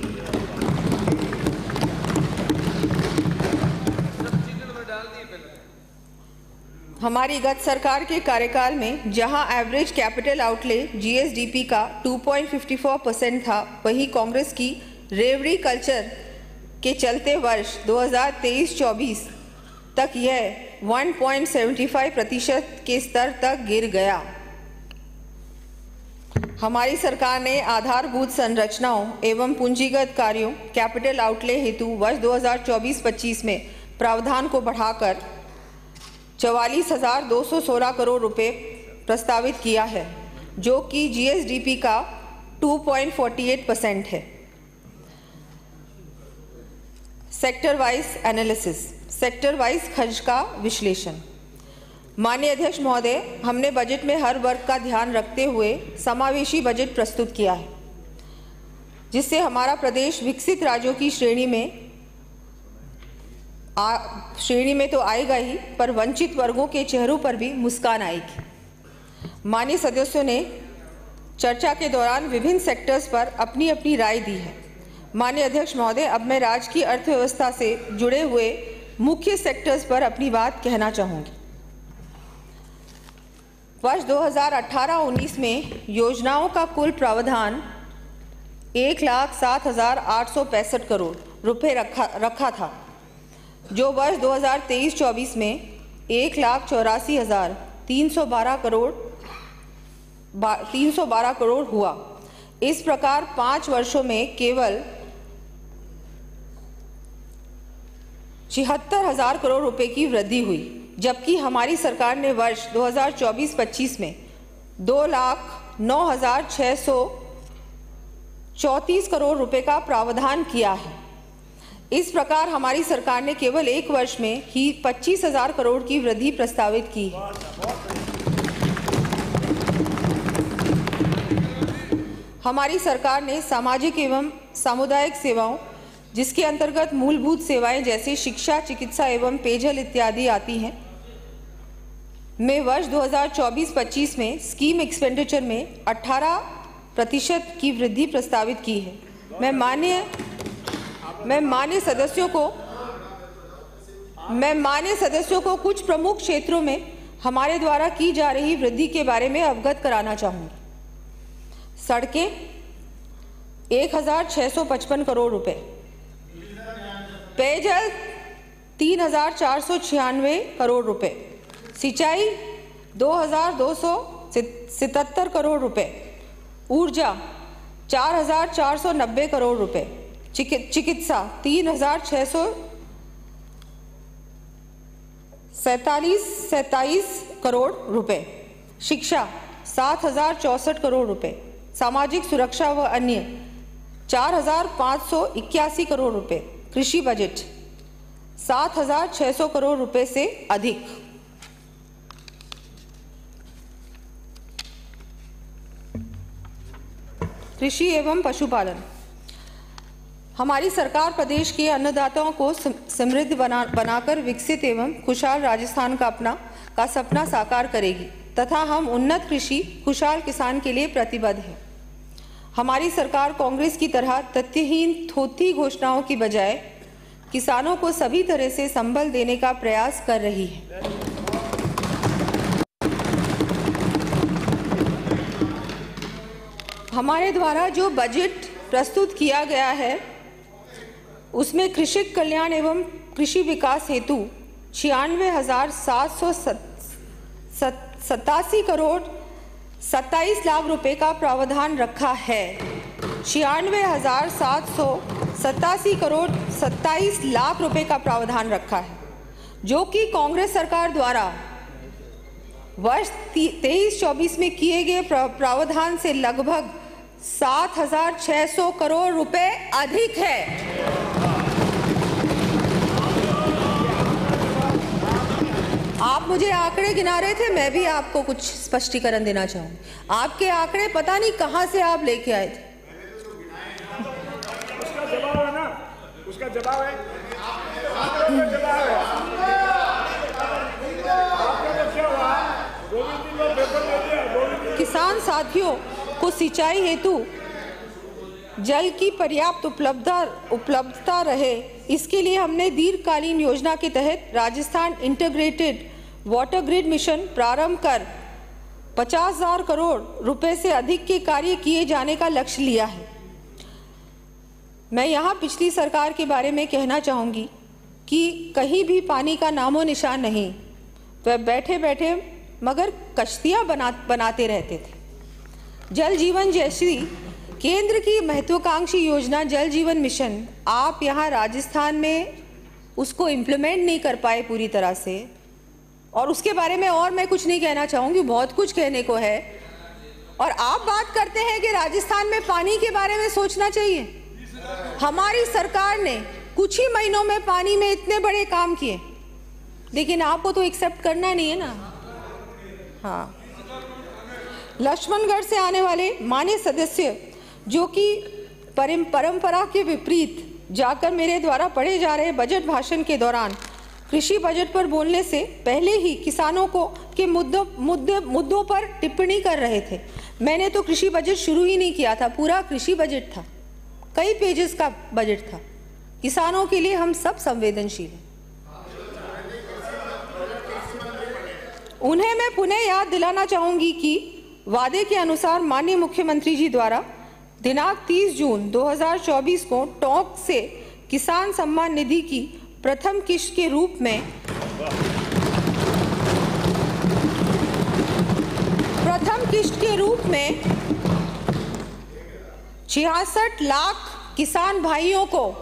हमारी गत सरकार के कार्यकाल में जहां एवरेज कैपिटल आउटले जीएसडीपी का 2.54% था, वहीं कांग्रेस की रेवड़ी कल्चर के चलते वर्ष 2023-24 तक यह 1.75% के स्तर तक गिर गया। हमारी सरकार ने आधारभूत संरचनाओं एवं पूंजीगत कार्यों कैपिटल आउटले हेतु वर्ष 2024-25 में प्रावधान को बढ़ाकर 44,216 करोड़ रुपए प्रस्तावित किया है, जो कि जीएसडीपी का 2.48% है। Sector wise analysis, sector wise खर्च का विश्लेषण। माननीय अध्यक्ष महोदय, हमने बजट में हर वर्ग का ध्यान रखते हुए समावेशी बजट प्रस्तुत किया है, जिससे हमारा प्रदेश विकसित राज्यों की श्रेणी में तो आएगा ही, पर वंचित वर्गों के चेहरों पर भी मुस्कान आएगी। माननीय सदस्यों ने चर्चा के दौरान विभिन्न सेक्टर्स पर अपनी अपनी राय दी है। माननीय अध्यक्ष महोदय, अब मैं राज्य की अर्थव्यवस्था से जुड़े हुए मुख्य सेक्टर्स पर अपनी बात कहना चाहूँगी। वर्ष 2018-19 में योजनाओं का कुल प्रावधान 1,07,865 करोड़ रुपए रखा था, जो वर्ष 2023-24 में 1,84,312 करोड़ हुआ। इस प्रकार 5 वर्षों में केवल 76,000 करोड़ रुपए की वृद्धि हुई, जबकि हमारी सरकार ने वर्ष 2024-25 में 2,09,634 करोड़ रुपए का प्रावधान किया है। इस प्रकार हमारी सरकार ने केवल 1 वर्ष में ही 25,000 करोड़ की वृद्धि प्रस्तावित की है। हमारी सरकार ने सामाजिक एवं सामुदायिक सेवाओं, जिसके अंतर्गत मूलभूत सेवाएं जैसे शिक्षा, चिकित्सा एवं पेयजल इत्यादि आती हैं, में वर्ष 2024-25 में स्कीम एक्सपेंडिचर में % की वृद्धि प्रस्तावित की है। मैं माननीय सदस्यों को कुछ प्रमुख क्षेत्रों में हमारे द्वारा की जा रही वृद्धि के बारे में अवगत कराना चाहूँगी। सड़कें 1655 करोड़ रुपए, पेयजल 3496 करोड़ रुपए, सिंचाई 2277 करोड़ रुपए, ऊर्जा 4490 करोड़ रुपए, चिकित्सा 3647 करोड़ रुपए, शिक्षा 7064 करोड़ रुपए, सामाजिक सुरक्षा व अन्य 4581 करोड़ रुपए, कृषि बजट 7600 करोड़ रुपए से अधिक। कृषि एवं पशुपालन। हमारी सरकार प्रदेश के अन्नदाताओं को समृद्ध बनाकर विकसित एवं खुशहाल राजस्थान का सपना साकार करेगी तथा हम उन्नत कृषि खुशहाल किसान के लिए प्रतिबद्ध हैं। हमारी सरकार कांग्रेस की तरह तथ्यहीन थोथी घोषणाओं की बजाय किसानों को सभी तरह से संबल देने का प्रयास कर रही है। हमारे द्वारा जो बजट प्रस्तुत किया गया है उसमें कृषक कल्याण एवं कृषि विकास हेतु 96,787 करोड़ 27 लाख रुपए का प्रावधान रखा है। 96,787 करोड़ 27 लाख रुपए का प्रावधान रखा है, जो कि कांग्रेस सरकार द्वारा वर्ष 23-24 में किए गए प्रावधान से लगभग 7,600 करोड़ रुपए अधिक है। आप मुझे आंकड़े गिना रहे थे, मैं भी आपको कुछ स्पष्टीकरण देना चाहूँगी। आपके आंकड़े पता नहीं कहाँ से आप लेके आए थे। उसका जवाब है ना, उसका जवाब है। किसान साथियों को सिंचाई हेतु जल की पर्याप्त उपलब्धता रहे, इसके लिए हमने दीर्घकालीन योजना के तहत Rajasthan integrated water grid mission प्रारंभ कर 50,000 करोड़ रुपए से अधिक के कार्य किए जाने का लक्ष्य लिया है। मैं यहाँ पिछली सरकार के बारे में कहना चाहूँगी कि कहीं भी पानी का नामो निशान नहीं, वह बैठे बैठे मगर कश्तियाँ बनाते रहते थे। जल जीवन जैसी केंद्र की महत्वाकांक्षी योजना जल जीवन मिशन, आप यहाँ राजस्थान में उसको इम्प्लीमेंट नहीं कर पाए पूरी तरह से, और उसके बारे में और मैं कुछ नहीं कहना चाहूँगी, बहुत कुछ कहने को है। और आप बात करते हैं कि राजस्थान में पानी के बारे में सोचना चाहिए। हमारी सरकार ने कुछ ही महीनों में पानी में इतने बड़े काम किए, लेकिन आपको तो एक्सेप्ट करना नहीं है ना। हाँ, लक्ष्मणगढ़ से आने वाले माननीय सदस्य जो कि परंपरा के विपरीत जाकर मेरे द्वारा पढ़े जा रहे बजट भाषण के दौरान कृषि बजट पर बोलने से पहले ही किसानों को के मुद्दों पर टिप्पणी कर रहे थे। मैंने तो कृषि बजट शुरू ही नहीं किया था, पूरा कृषि बजट था, कई पेजेस का बजट था। किसानों के लिए हम सब संवेदनशील हैं। उन्हें मैं पुनः याद दिलाना चाहूंगी कि वादे के अनुसार माननीय मुख्यमंत्री जी द्वारा दिनांक 30 जून 2024 को टोंक से किसान सम्मान निधि की प्रथम किश्त के रूप में 66 लाख किसान भाइयों को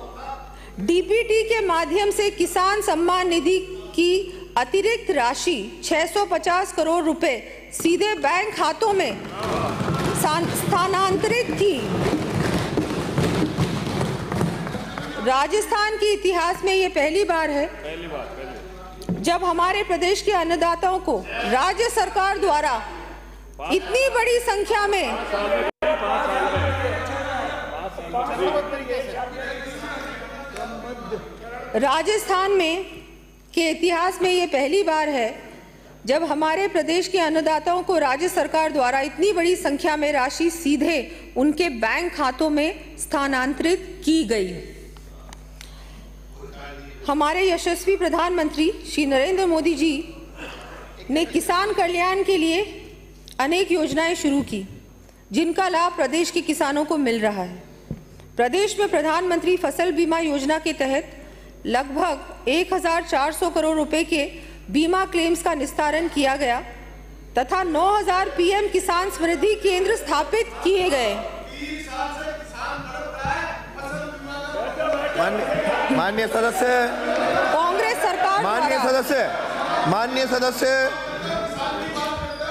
डीबीटी के माध्यम से किसान सम्मान निधि की अतिरिक्त राशि 650 करोड़ रुपए सीधे बैंक खातों में स्थानांतरित की। राजस्थान के इतिहास में ये पहली बार है जब हमारे प्रदेश के अन्नदाताओं को राज्य सरकार द्वारा इतनी बड़ी संख्या में राजस्थान में के इतिहास में ये पहली बार है जब हमारे प्रदेश के अन्नदाताओं को राज्य सरकार द्वारा इतनी बड़ी संख्या में राशि सीधे उनके बैंक खातों में स्थानांतरित की गई। हमारे यशस्वी प्रधानमंत्री श्री नरेंद्र मोदी जी ने किसान कल्याण के लिए अनेक योजनाएं शुरू की, जिनका लाभ प्रदेश के किसानों को मिल रहा है। प्रदेश में प्रधानमंत्री फसल बीमा योजना के तहत लगभग 1400 करोड़ रुपए के बीमा क्लेम्स का निस्तारण किया गया तथा 9000 पीएम किसान समृद्धि केंद्र स्थापित किए गए। माननीय सदस्य, कांग्रेस सरकार माननीय सदस्य, माननीय सदस्य,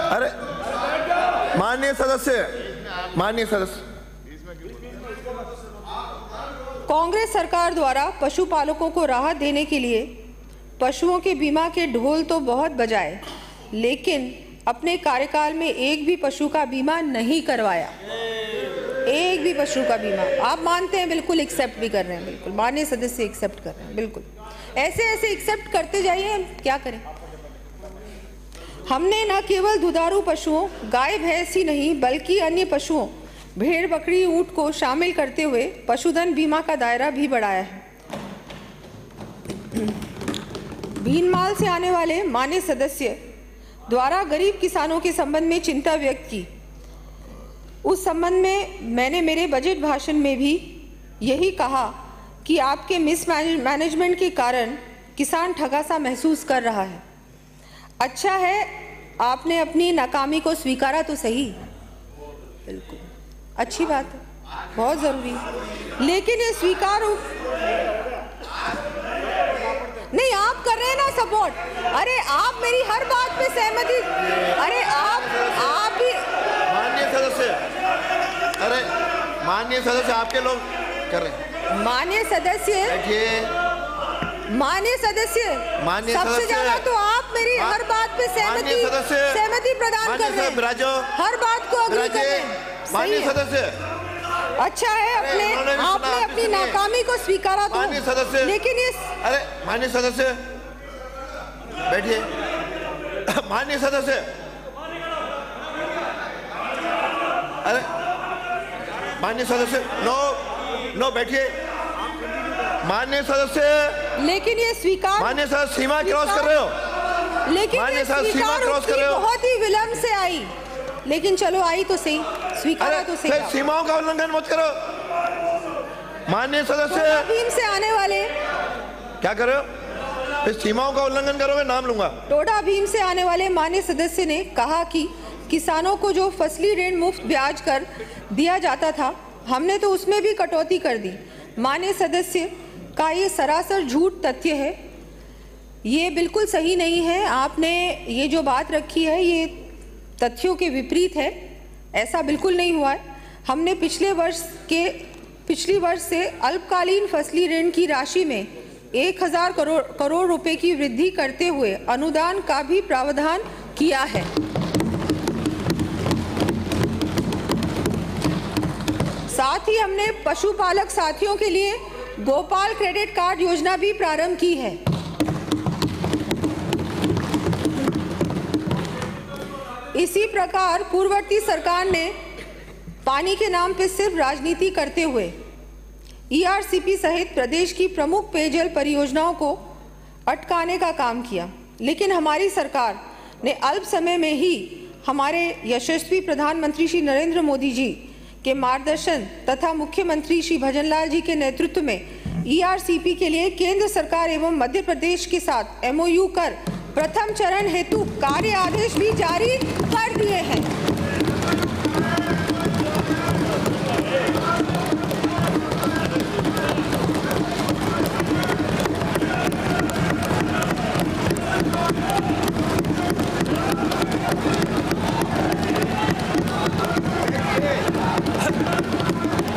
अरे माननीय सदस्य, माननीय सदस्य, कांग्रेस सरकार द्वारा पशुपालकों को राहत देने के लिए पशुओं के बीमा के ढोल तो बहुत बजाए, लेकिन अपने कार्यकाल में एक भी पशु का बीमा नहीं करवाया। एक भी पशु का बीमा आप मानते हैं, बिल्कुल एक्सेप्ट भी कर रहे हैं, बिल्कुल माननीय सदस्य एक्सेप्ट कर रहे हैं, बिल्कुल ऐसे ऐसे एक्सेप्ट करते जाइए, हम क्या करें। हमने न केवल दुधारू पशुओं, गाय भैंस ही नहीं बल्कि अन्य पशुओं, भेड़ बकरी ऊंट को शामिल करते हुए पशुधन बीमा का दायरा भी बढ़ाया है। भीनमाल से आने वाले माननीय सदस्य द्वारा गरीब किसानों के संबंध में चिंता व्यक्त की। उस संबंध में मैंने मेरे बजट भाषण में भी यही कहा कि आपके मिसमैनेजमेंट के कारण किसान ठगा सा महसूस कर रहा है। अच्छा है आपने अपनी नाकामी को स्वीकारा तो सही, बिल्कुल अच्छी बात है, बहुत जरूरी, लेकिन ये स्वीकार नहीं आप कर रहे हैं ना सपोर्ट। अरे आप मेरी हर बात पे सहमति, अरे आप ही माननीय सदस्य, अरे माननीय सदस्य आपके लोग कर रहे हैं। माननीय सदस्य, माननीय सदस्य, सबसे ज्यादा तो आप मेरी हर बात पे सहमति प्रदान कर रहे हैं, हर बात को अग्री कर रहे हैं। माननीय सदस्य, अच्छा है आपने अपनी नाकामी को स्वीकारा तो, माननीय सदस्य, लेकिन इस अरे माननीय सदस्य बैठिए, माननीय सदस्य, अरे माननीय सदस्य, नो बैठिए, माननीय सदस्य, लेकिन ये स्वीकार, माननीय सदस्य सीमा क्रॉस कर रहे हो, लेकिन माननीय सदस्य सीमा क्रॉस कर रहे हो, बहुत ही विलंब से आई, लेकिन चलो आई तो सही, स्वीकारा तो सही। सीमाओं का उल्लंघन मत करो। माननीय सदस्य भीम से आने वाले क्या कर रहे हो, इस सीमाओं का उल्लंघन करोगे नाम लूंगा। टोडा भीम से आने वाले माननीय सदस्य ने कहा कि किसानों को जो फसली ऋण मुफ्त ब्याज कर दिया जाता था, हमने तो उसमें भी कटौती कर दी। माननीय सदस्य का ये सरासर झूठ तथ्य है, ये बिल्कुल सही नहीं है। आपने ये जो बात रखी है ये तथ्यों के विपरीत है, ऐसा बिल्कुल नहीं हुआ है। हमने पिछली वर्ष से अल्पकालीन फसली ऋण की राशि में 1000 करोड़ रुपए की वृद्धि करते हुए अनुदान का भी प्रावधान किया है। साथ ही हमने पशुपालक साथियों के लिए गोपाल क्रेडिट कार्ड योजना भी प्रारंभ की है। इसी प्रकार पूर्ववर्ती सरकार ने पानी के नाम पर सिर्फ राजनीति करते हुए ईआरसीपी सहित प्रदेश की प्रमुख पेयजल परियोजनाओं को अटकाने का काम किया, लेकिन हमारी सरकार ने अल्प समय में ही हमारे यशस्वी प्रधानमंत्री श्री नरेंद्र मोदी जी के मार्गदर्शन तथा मुख्यमंत्री श्री भजनलाल जी के नेतृत्व में ईआरसीपी के लिए केंद्र सरकार एवं मध्य प्रदेश के साथ एमओयू कर प्रथम चरण हेतु कार्य आदेश भी जारी कर दिए हैं।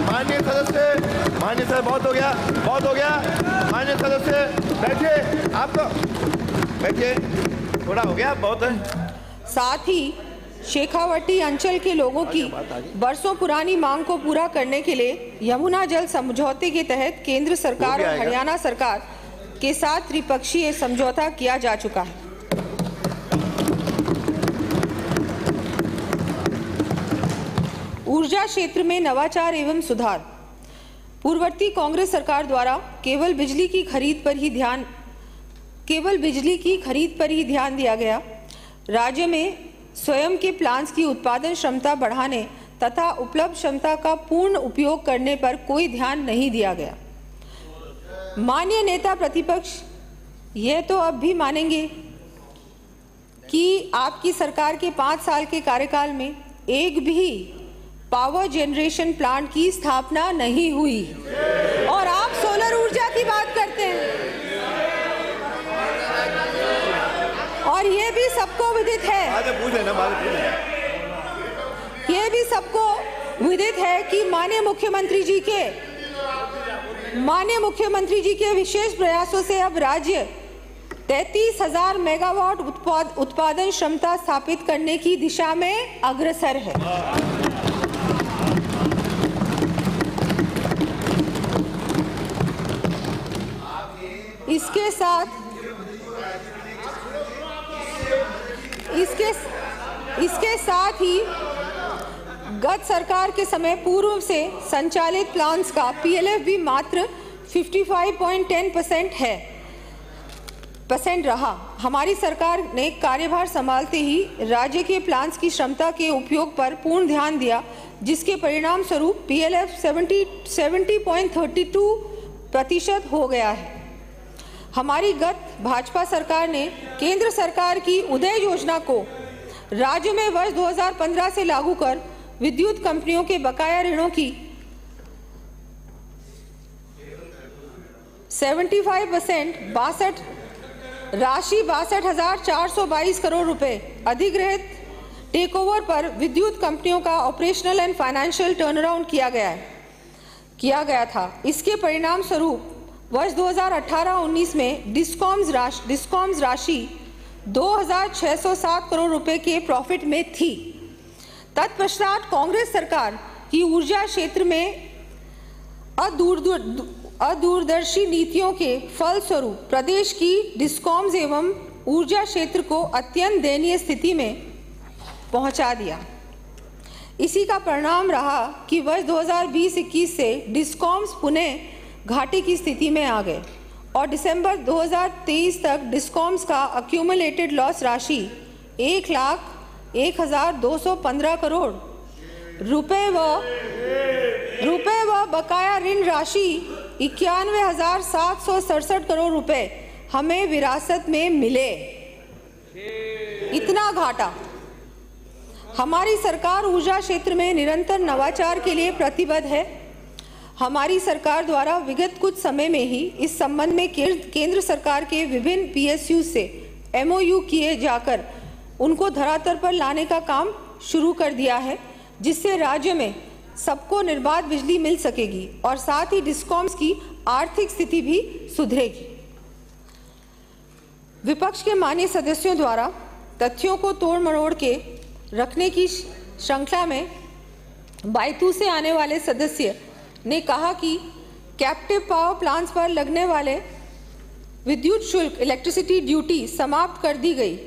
माननीय सदस्य बहुत हो गया। माननीय सदस्य बैठिए, आपको बैठिए, थोड़ा हो गया, बहुत है। साथ ही शेखावटी अंचल के लोगों की बरसों पुरानी मांग को पूरा करने के लिए यमुना जल समझौते के तहत केंद्र सरकार और हरियाणा सरकार के साथ त्रिपक्षीय समझौता किया जा चुका है। ऊर्जा क्षेत्र में नवाचार एवं सुधार। पूर्ववर्ती कांग्रेस सरकार द्वारा केवल बिजली की खरीद पर ही ध्यान दिया गया। राज्य में स्वयं के प्लांट्स की उत्पादन क्षमता बढ़ाने तथा उपलब्ध क्षमता का पूर्ण उपयोग करने पर कोई ध्यान नहीं दिया गया। माननीय नेता प्रतिपक्ष यह तो अब भी मानेंगे कि आपकी सरकार के 5 साल के कार्यकाल में एक भी पावर जनरेशन प्लांट की स्थापना नहीं हुई और आप सोलर ऊर्जा की बात करते हैं। और ये भी सबको विदित है, ये भी सबको विदित है कि माननीय मुख्यमंत्री जी के विशेष प्रयासों से अब राज्य 33,000 मेगावाट उत्पादन क्षमता स्थापित करने की दिशा में अग्रसर है। इसके साथ ही गत सरकार के समय पूर्व से संचालित प्लांट्स का PLF भी मात्र 55.10% रहा। हमारी सरकार ने कार्यभार संभालते ही राज्य के प्लांट्स की क्षमता के उपयोग पर पूर्ण ध्यान दिया, जिसके परिणाम स्वरूप PLF 70.32% हो गया है। हमारी गत भाजपा सरकार ने केंद्र सरकार की उदय योजना को राज्य में वर्ष 2015 से लागू कर विद्युत कंपनियों के बकाया ऋणों की 75% राशि 62,422 करोड़ रुपए अधिग्रहित टेकओवर पर विद्युत कंपनियों का ऑपरेशनल एंड फाइनेंशियल टर्नअराउंड किया गया था। इसके परिणाम स्वरूप वर्ष 2018-19 में डिस्कॉम्स राशि 2,607 करोड़ रुपए के प्रॉफिट में थी। तत्पश्चात कांग्रेस सरकार की ऊर्जा क्षेत्र में अदूरदर्शी नीतियों के फलस्वरूप प्रदेश की डिस्कॉम्स एवं ऊर्जा क्षेत्र को अत्यंत दयनीय स्थिति में पहुंचा दिया। इसी का परिणाम रहा कि वर्ष 2020-21 से डिस्कॉम्स पुनः घाटे की स्थिति में आ गए और दिसंबर 2023 तक डिस्कॉम्स का अक्यूमुलेटेड लॉस राशि 1,01,215 करोड़ रुपए व बकाया ऋण राशि 91,767 करोड़ रुपए हमें विरासत में मिले। इतना घाटा। हमारी सरकार ऊर्जा क्षेत्र में निरंतर नवाचार के लिए प्रतिबद्ध है। हमारी सरकार द्वारा विगत कुछ समय में ही इस संबंध में केंद्र सरकार के विभिन्न PSU से MOU किए जाकर उनको धरातल पर लाने का काम शुरू कर दिया है, जिससे राज्य में सबको निर्बाध बिजली मिल सकेगी और साथ ही डिस्कॉम्स की आर्थिक स्थिति भी सुधरेगी। विपक्ष के माननीय सदस्यों द्वारा तथ्यों को तोड़ मरोड़ के रखने की श्रृंखला में बायतू से आने वाले सदस्य ने कहा कि कैप्टिव पावर प्लांट्स पर लगने वाले विद्युत शुल्क इलेक्ट्रिसिटी ड्यूटी समाप्त कर दी गई।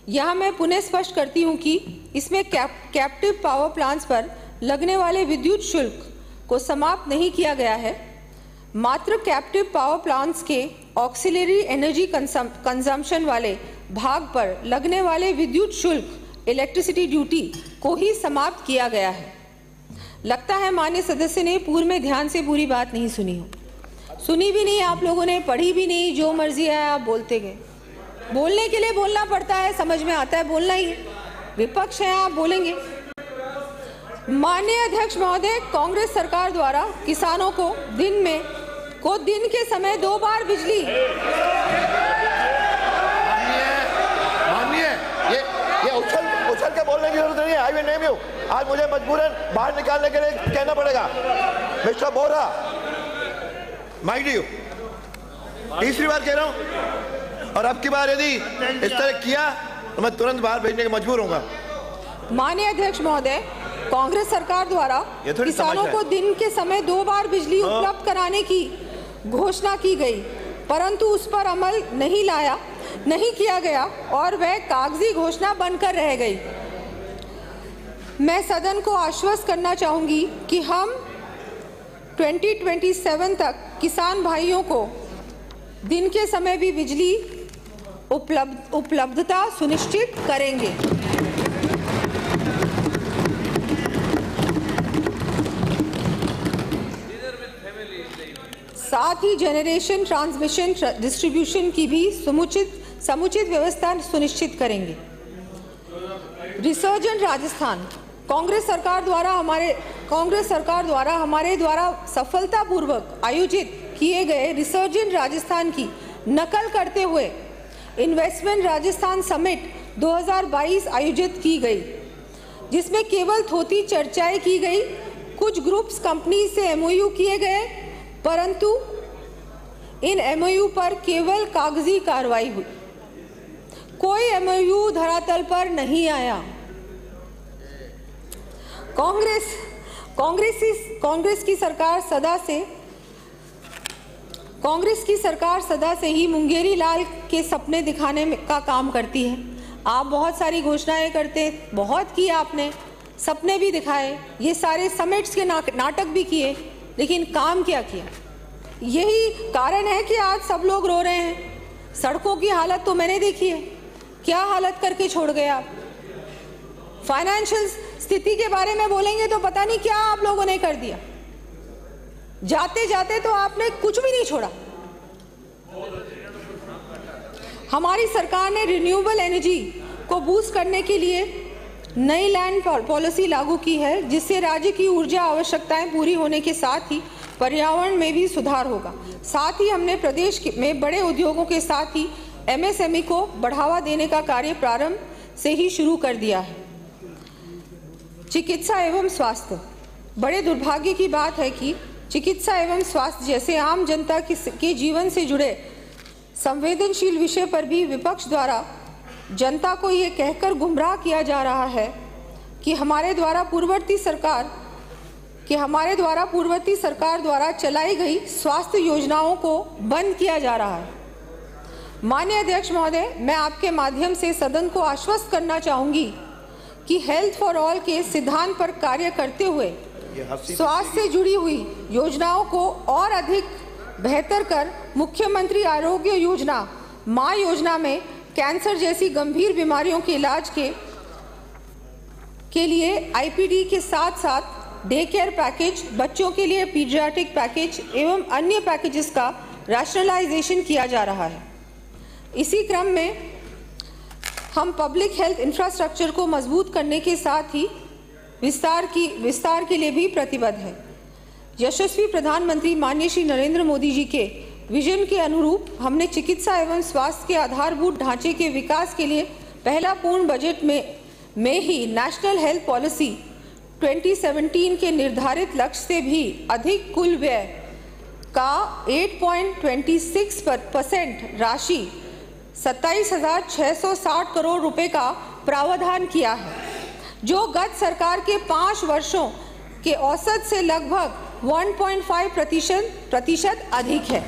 यहाँ मैं पुनः स्पष्ट करती हूँ कि इसमें कैप्टिव पावर प्लांट्स पर लगने वाले विद्युत शुल्क को समाप्त नहीं किया गया है, मात्र कैप्टिव पावर प्लांट्स के ऑक्सिलरी एनर्जी कंजम्पशन वाले भाग पर लगने वाले विद्युत शुल्क इलेक्ट्रिसिटी ड्यूटी को ही समाप्त किया गया है। लगता है माननीय सदस्य ने पूर्व में ध्यान से पूरी बात नहीं सुनी हो, सुनी भी नहीं, आप लोगों ने पढ़ी भी नहीं, जो मर्जी है आप बोलते गए। बोलने के लिए बोलना पड़ता है, समझ में आता है, बोलना ही है। विपक्ष है, आप बोलेंगे। माननीय अध्यक्ष महोदय, कांग्रेस सरकार द्वारा किसानों को दिन के समय 2 बार बिजली ये उछल के बोलने की जरूरत नहीं है। I will name you. आज मुझे मजबूरन बाहर निकालने के लिए कहना पड़ेगा। मिस्टर बोरा, माइक यू, तीसरी बार कह रहा हूं, और अब की बार यदि इस तरह किया तो मैं तुरंत बाहर भेजने के मजबूर होऊंगा। माननीय अध्यक्ष महोदय, कांग्रेस सरकार द्वारा किसानों को दिन के समय 2 बार बिजली उपलब्ध कराने की घोषणा की गई, परंतु उस पर अमल नहीं किया गया और वह कागजी घोषणा बनकर रह गई। मैं सदन को आश्वस्त करना चाहूँगी कि हम 2027 तक किसान भाइयों को दिन के समय भी बिजली उपलब्धता सुनिश्चित करेंगे। साथ ही जनरेशन, ट्रांसमिशन, डिस्ट्रीब्यूशन की भी समुचित व्यवस्था सुनिश्चित करेंगे। रिसर्जेंट राजस्थान, कांग्रेस सरकार द्वारा हमारे द्वारा सफलतापूर्वक आयोजित किए गए रिसर्जेंट राजस्थान की नकल करते हुए इन्वेस्टमेंट राजस्थान समिट 2022 आयोजित की गई, जिसमें केवल थोड़ी चर्चाएं की गई। कुछ ग्रुप्स कंपनी से एमओयू किए गए, परंतु इन एमओयू पर केवल कागजी कार्रवाई हुई, कोई एमओयू धरातल पर नहीं आया। कांग्रेस की सरकार सदा से ही मुंगेरी लाल के सपने दिखाने का काम करती है। आप बहुत सारी घोषणाएं करते, बहुत किया आपने, सपने भी दिखाए, ये सारे समिट्स के नाटक भी किए, लेकिन काम क्या किया? यही कारण है कि आज सब लोग रो रहे हैं। सड़कों की हालत तो मैंने देखी है, क्या हालत करके छोड़ गए आप। फाइनेंशियल स्थिति के बारे में बोलेंगे तो पता नहीं क्या आप लोगों ने कर दिया। जाते जाते तो आपने कुछ भी नहीं छोड़ा। हमारी सरकार ने रिन्यूएबल एनर्जी को बूस्ट करने के लिए नई लैंड पॉलिसी लागू की है, जिससे राज्य की ऊर्जा आवश्यकताएं पूरी होने के साथ ही पर्यावरण में भी सुधार होगा। साथ ही हमने प्रदेश में बड़े उद्योगों के साथ ही एमएसएमई को बढ़ावा देने का कार्य प्रारंभ से ही शुरू कर दिया है। चिकित्सा एवं स्वास्थ्य, बड़े दुर्भाग्य की बात है कि चिकित्सा एवं स्वास्थ्य जैसे आम जनता के जीवन से जुड़े संवेदनशील विषय पर भी विपक्ष द्वारा जनता को ये कहकर गुमराह किया जा रहा है कि हमारे द्वारा पूर्ववर्ती सरकार द्वारा चलाई गई स्वास्थ्य योजनाओं को बंद किया जा रहा है। माननीय अध्यक्ष महोदय, मैं आपके माध्यम से सदन को आश्वस्त करना चाहूंगी कि हेल्थ फॉर ऑल के सिद्धांत पर कार्य करते हुए स्वास्थ्य से जुड़ी हुई योजनाओं को और अधिक बेहतर कर मुख्यमंत्री आरोग्य योजना, माँ योजना में कैंसर जैसी गंभीर बीमारियों के इलाज के लिए आईपीडी के साथ साथ डे केयर पैकेज, बच्चों के लिए पीडियाट्रिक पैकेज एवं अन्य पैकेजेस का रैशनलाइजेशन किया जा रहा है। इसी क्रम में हम पब्लिक हेल्थ इंफ्रास्ट्रक्चर को मजबूत करने के साथ ही विस्तार के लिए भी प्रतिबद्ध है। यशस्वी प्रधानमंत्री माननीय श्री नरेंद्र मोदी जी के विजन के अनुरूप हमने चिकित्सा एवं स्वास्थ्य के आधारभूत ढांचे के विकास के लिए पहला पूर्ण बजट में ही नेशनल हेल्थ पॉलिसी 2017 के निर्धारित लक्ष्य से भी अधिक कुल व्यय का 8.26% राशि 27,660 करोड़ रुपए का प्रावधान किया है, जो गत सरकार के 5 वर्षों के औसत से लगभग 1.5% अधिक है।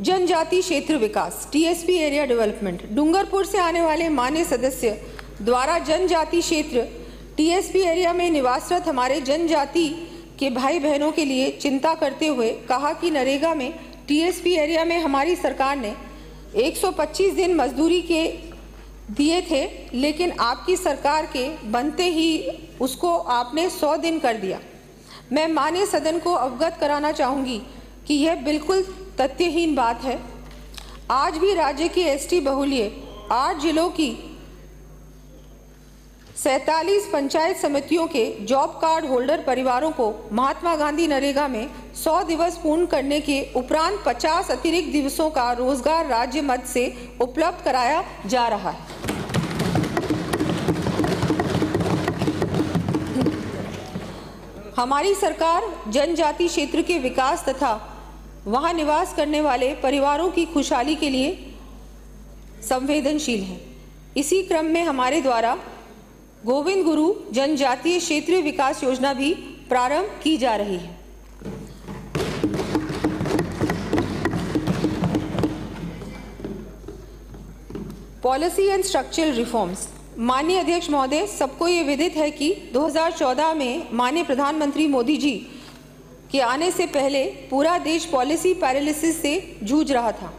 जनजाति क्षेत्र विकास, टीएसपी एरिया डेवलपमेंट, डूंगरपुर से आने वाले माननीय सदस्य द्वारा जनजाति क्षेत्र टीएसपी एरिया में निवासरत हमारे जनजाति के भाई बहनों के लिए चिंता करते हुए कहा कि नरेगा में टीएसपी एरिया में हमारी सरकार ने 125 दिन मजदूरी के दिए थे, लेकिन आपकी सरकार के बनते ही उसको आपने 100 दिन कर दिया। मैं माननीय सदन को अवगत कराना चाहूँगी कि यह बिल्कुल तथ्यहीन बात है। आज भी राज्य के एसटी बहुल्य 8 जिलों की 47 पंचायत समितियों के जॉब कार्ड होल्डर परिवारों को महात्मा गांधी नरेगा में 100 दिवस पूर्ण करने के उपरांत 50 अतिरिक्त दिवसों का रोजगार राज्य मद से उपलब्ध कराया जा रहा है। हमारी सरकार जनजाति क्षेत्र के विकास तथा वहां निवास करने वाले परिवारों की खुशहाली के लिए संवेदनशील है। इसी क्रम में हमारे द्वारा गोविंद गुरु जनजातीय क्षेत्रीय विकास योजना भी प्रारंभ की जा रही है। Policy and structural reforms. माननीय अध्यक्ष महोदय, सबको ये विदित है कि 2014 में माननीय प्रधानमंत्री मोदी जी के आने से पहले पूरा देश पॉलिसी पैरालिसिस से जूझ रहा था।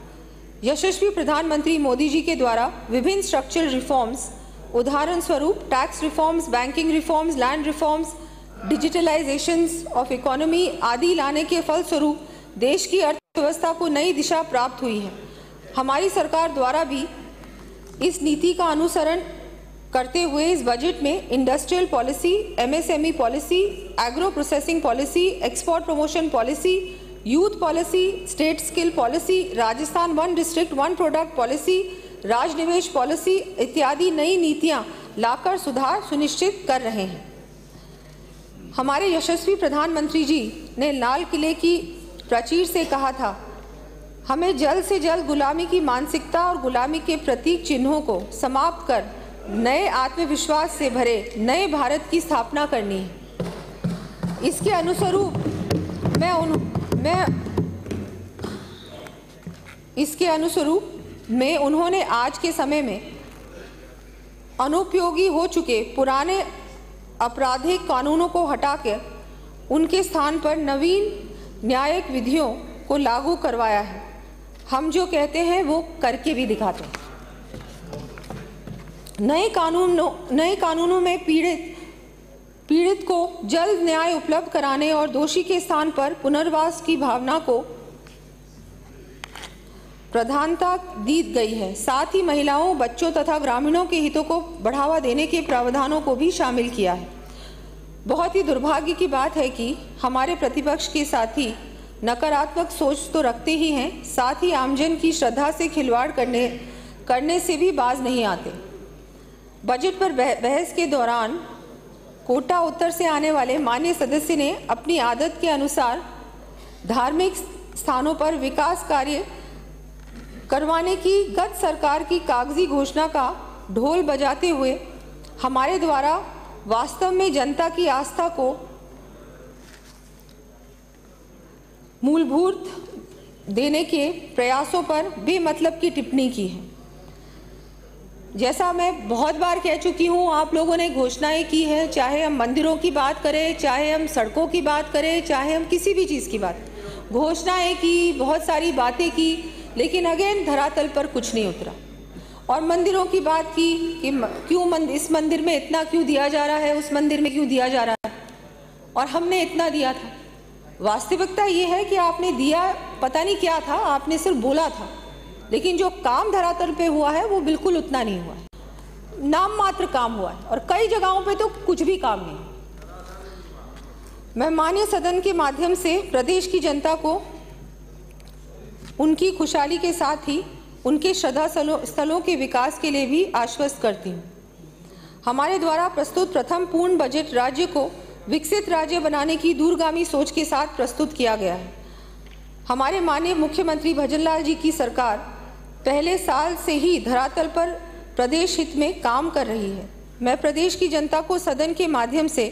यशस्वी प्रधानमंत्री मोदी जी के द्वारा विभिन्न स्ट्रक्चरल रिफॉर्म्स, उदाहरण स्वरूप tax reforms, banking reforms, land reforms, digitalisations of economy आदि लाने के फलस्वरूप देश की अर्थव्यवस्था को नई दिशा प्राप्त हुई है। हमारी सरकार द्वारा भी इस नीति का अनुसरण करते हुए इस बजट में industrial policy, MSME policy, agro processing policy, export promotion policy, youth policy, state skill policy, Rajasthan one district one product policy, Rajnivesh policy इत्यादि नई नीतियां लाकर सुधार सुनिश्चित कर रहे हैं। हमारे यशस्वी प्रधानमंत्री जी ने लाल किले की प्राचीर से कहा था, हमें जल्द से जल्द गुलामी की मानसिकता और गुलामी के प्रतीक चिन्हों को समाप्त कर नए आत्मविश्वास से भरे नए भारत की स्थापना करनी है। इसके अनुरूप में उन्होंने आज के समय में अनुपयोगी हो चुके पुराने आपराधिक कानूनों को हटाकर उनके स्थान पर नवीन न्यायिक विधियों को लागू करवाया है। हम जो कहते हैं वो करके भी दिखाते हैं। नए कानूनों में पीड़ित को जल्द न्याय उपलब्ध कराने और दोषी के स्थान पर पुनर्वास की भावना को प्रधानता दी गई है। साथ ही महिलाओं, बच्चों तथा ग्रामीणों के हितों को बढ़ावा देने के प्रावधानों को भी शामिल किया है। बहुत ही दुर्भाग्य की बात है कि हमारे प्रतिपक्ष के साथी नकारात्मक सोच तो रखते ही हैं, साथ ही आमजन की श्रद्धा से खिलवाड़ करने से भी बाज नहीं आते। बजट पर बहस के दौरान कोटा उत्तर से आने वाले माननीय सदस्य ने अपनी आदत के अनुसार धार्मिक स्थानों पर विकास कार्य करवाने की गत सरकार की कागजी घोषणा का ढोल बजाते हुए हमारे द्वारा वास्तव में जनता की आस्था को मूलभूत देने के प्रयासों पर बेमतलब की टिप्पणी की है। जैसा मैं बहुत बार कह चुकी हूँ, आप लोगों ने घोषणाएं की है, चाहे हम मंदिरों की बात करें, चाहे हम सड़कों की बात करें, चाहे हम किसी भी चीज़ की बात, घोषणाएं की, बहुत सारी बातें की, लेकिन अगेन धरातल पर कुछ नहीं उतरा। और मंदिरों की बात की कि क्यों इस मंदिर में इतना क्यों दिया जा रहा है, उस मंदिर में क्यों दिया जा रहा है, और हमने इतना दिया था। वास्तविकता ये है कि आपने दिया पता नहीं क्या था, आपने सिर्फ बोला था, लेकिन जो काम धरातल पे हुआ है वो बिल्कुल उतना नहीं हुआ है। नाम मात्र काम हुआ है और कई जगहों पे तो कुछ भी काम नहीं। मैं माननीय सदन के माध्यम से प्रदेश की जनता को उनकी खुशहाली के साथ ही उनके श्रद्धा स्थलों के विकास के लिए भी आश्वस्त करती हूँ। हमारे द्वारा प्रस्तुत प्रथम पूर्ण बजट राज्य को विकसित राज्य बनाने की दूरगामी सोच के साथ प्रस्तुत किया गया है। हमारे माननीय मुख्यमंत्री भजनलाल जी की सरकार पहले साल से ही धरातल पर प्रदेश हित में काम कर रही है। मैं प्रदेश की जनता को सदन के माध्यम से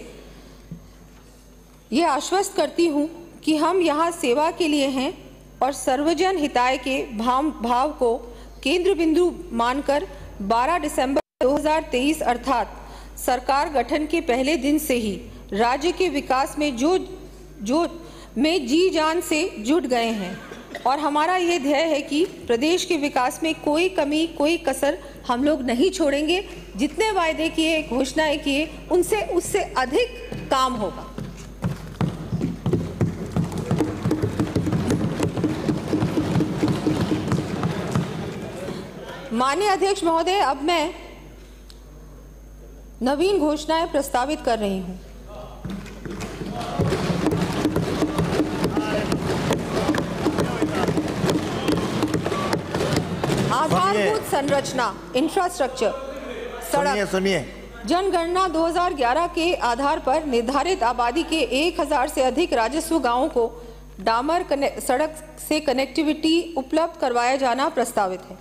ये आश्वस्त करती हूँ कि हम यहाँ सेवा के लिए हैं और सर्वजन हिताय के भाव को केंद्र बिंदु मानकर 12 दिसंबर 2023 अर्थात सरकार गठन के पहले दिन से ही राज्य के विकास में जी जान से जुट गए हैं और हमारा ये ध्येय है कि प्रदेश के विकास में कोई कमी, कोई कसर हम लोग नहीं छोड़ेंगे। जितने वायदे किए, घोषणाएं किए, उससे अधिक काम होगा। माननीय अध्यक्ष महोदय, अब मैं नवीन घोषणाएं प्रस्तावित कर रही हूं। आधारभूत संरचना, इंफ्रास्ट्रक्चर, सड़क, सुनिए। जनगणना 2011 के आधार पर निर्धारित आबादी के 1000 से अधिक राजस्व गांवों को डामर सड़क से कनेक्टिविटी उपलब्ध करवाया जाना प्रस्तावित है।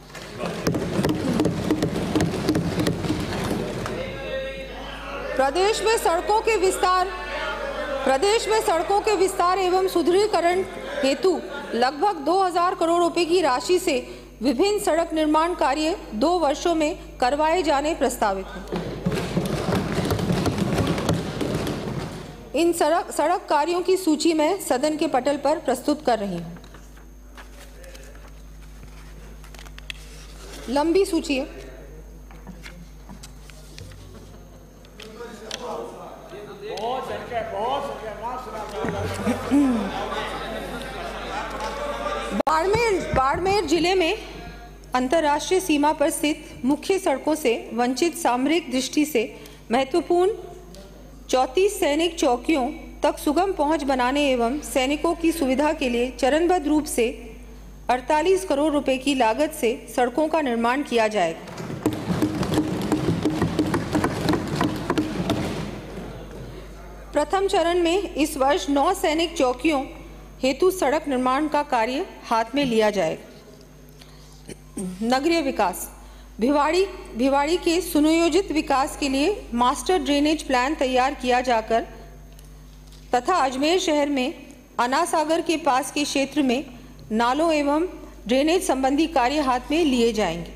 प्रदेश में सड़कों के विस्तार एवं सुदृढ़ीकरण हेतु लगभग 2000 करोड़ रुपए की राशि से विभिन्न सड़क निर्माण कार्य 2 वर्षों में करवाए जाने प्रस्तावित हैं। इन सड़क कार्यों की सूची मैं सदन के पटल पर प्रस्तुत कर रही हूं। लंबी सूची है। बाड़मेर जिले में अंतर्राष्ट्रीय सीमा पर स्थित मुख्य सड़कों से वंचित सामरिक दृष्टि से महत्वपूर्ण 34 सैनिक चौकियों तक सुगम पहुंच बनाने एवं सैनिकों की सुविधा के लिए चरणबद्ध रूप से 48 करोड़ रुपए की लागत से सड़कों का निर्माण किया जाएगा। प्रथम चरण में इस वर्ष 9 सैनिक चौकियों हेतु सड़क निर्माण का कार्य हाथ में लिया जाएगा। नगरीय विकास, भिवाड़ी के सुनियोजित विकास के लिए मास्टर ड्रेनेज प्लान तैयार किया जाकर तथा अजमेर शहर में अन्ना सागर के पास के क्षेत्र में नालों एवं ड्रेनेज संबंधी कार्य हाथ में लिए जाएंगे।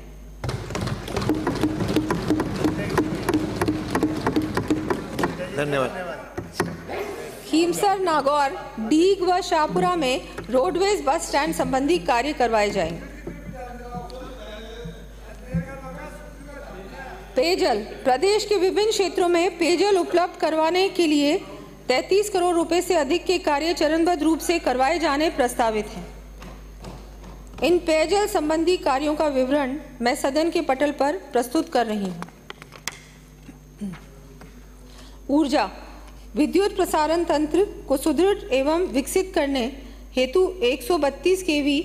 धन्यवाद। खीमसर, नागौर, डीग व शाहपुरा में रोडवेज बस स्टैंड संबंधी कार्य करवाए जाएंगे। पेयजल, प्रदेश के विभिन्न क्षेत्रों में पेयजल उपलब्ध करवाने के लिए 33 करोड़ रुपए से अधिक के कार्य चरणबद्ध रूप से करवाए जाने प्रस्तावित हैं। इन पेयजल संबंधी कार्यों का विवरण मैं सदन के पटल पर प्रस्तुत कर रही हूँ। ऊर्जा, विद्युत प्रसारण तंत्र को सुदृढ़ एवं विकसित करने हेतु 132 kV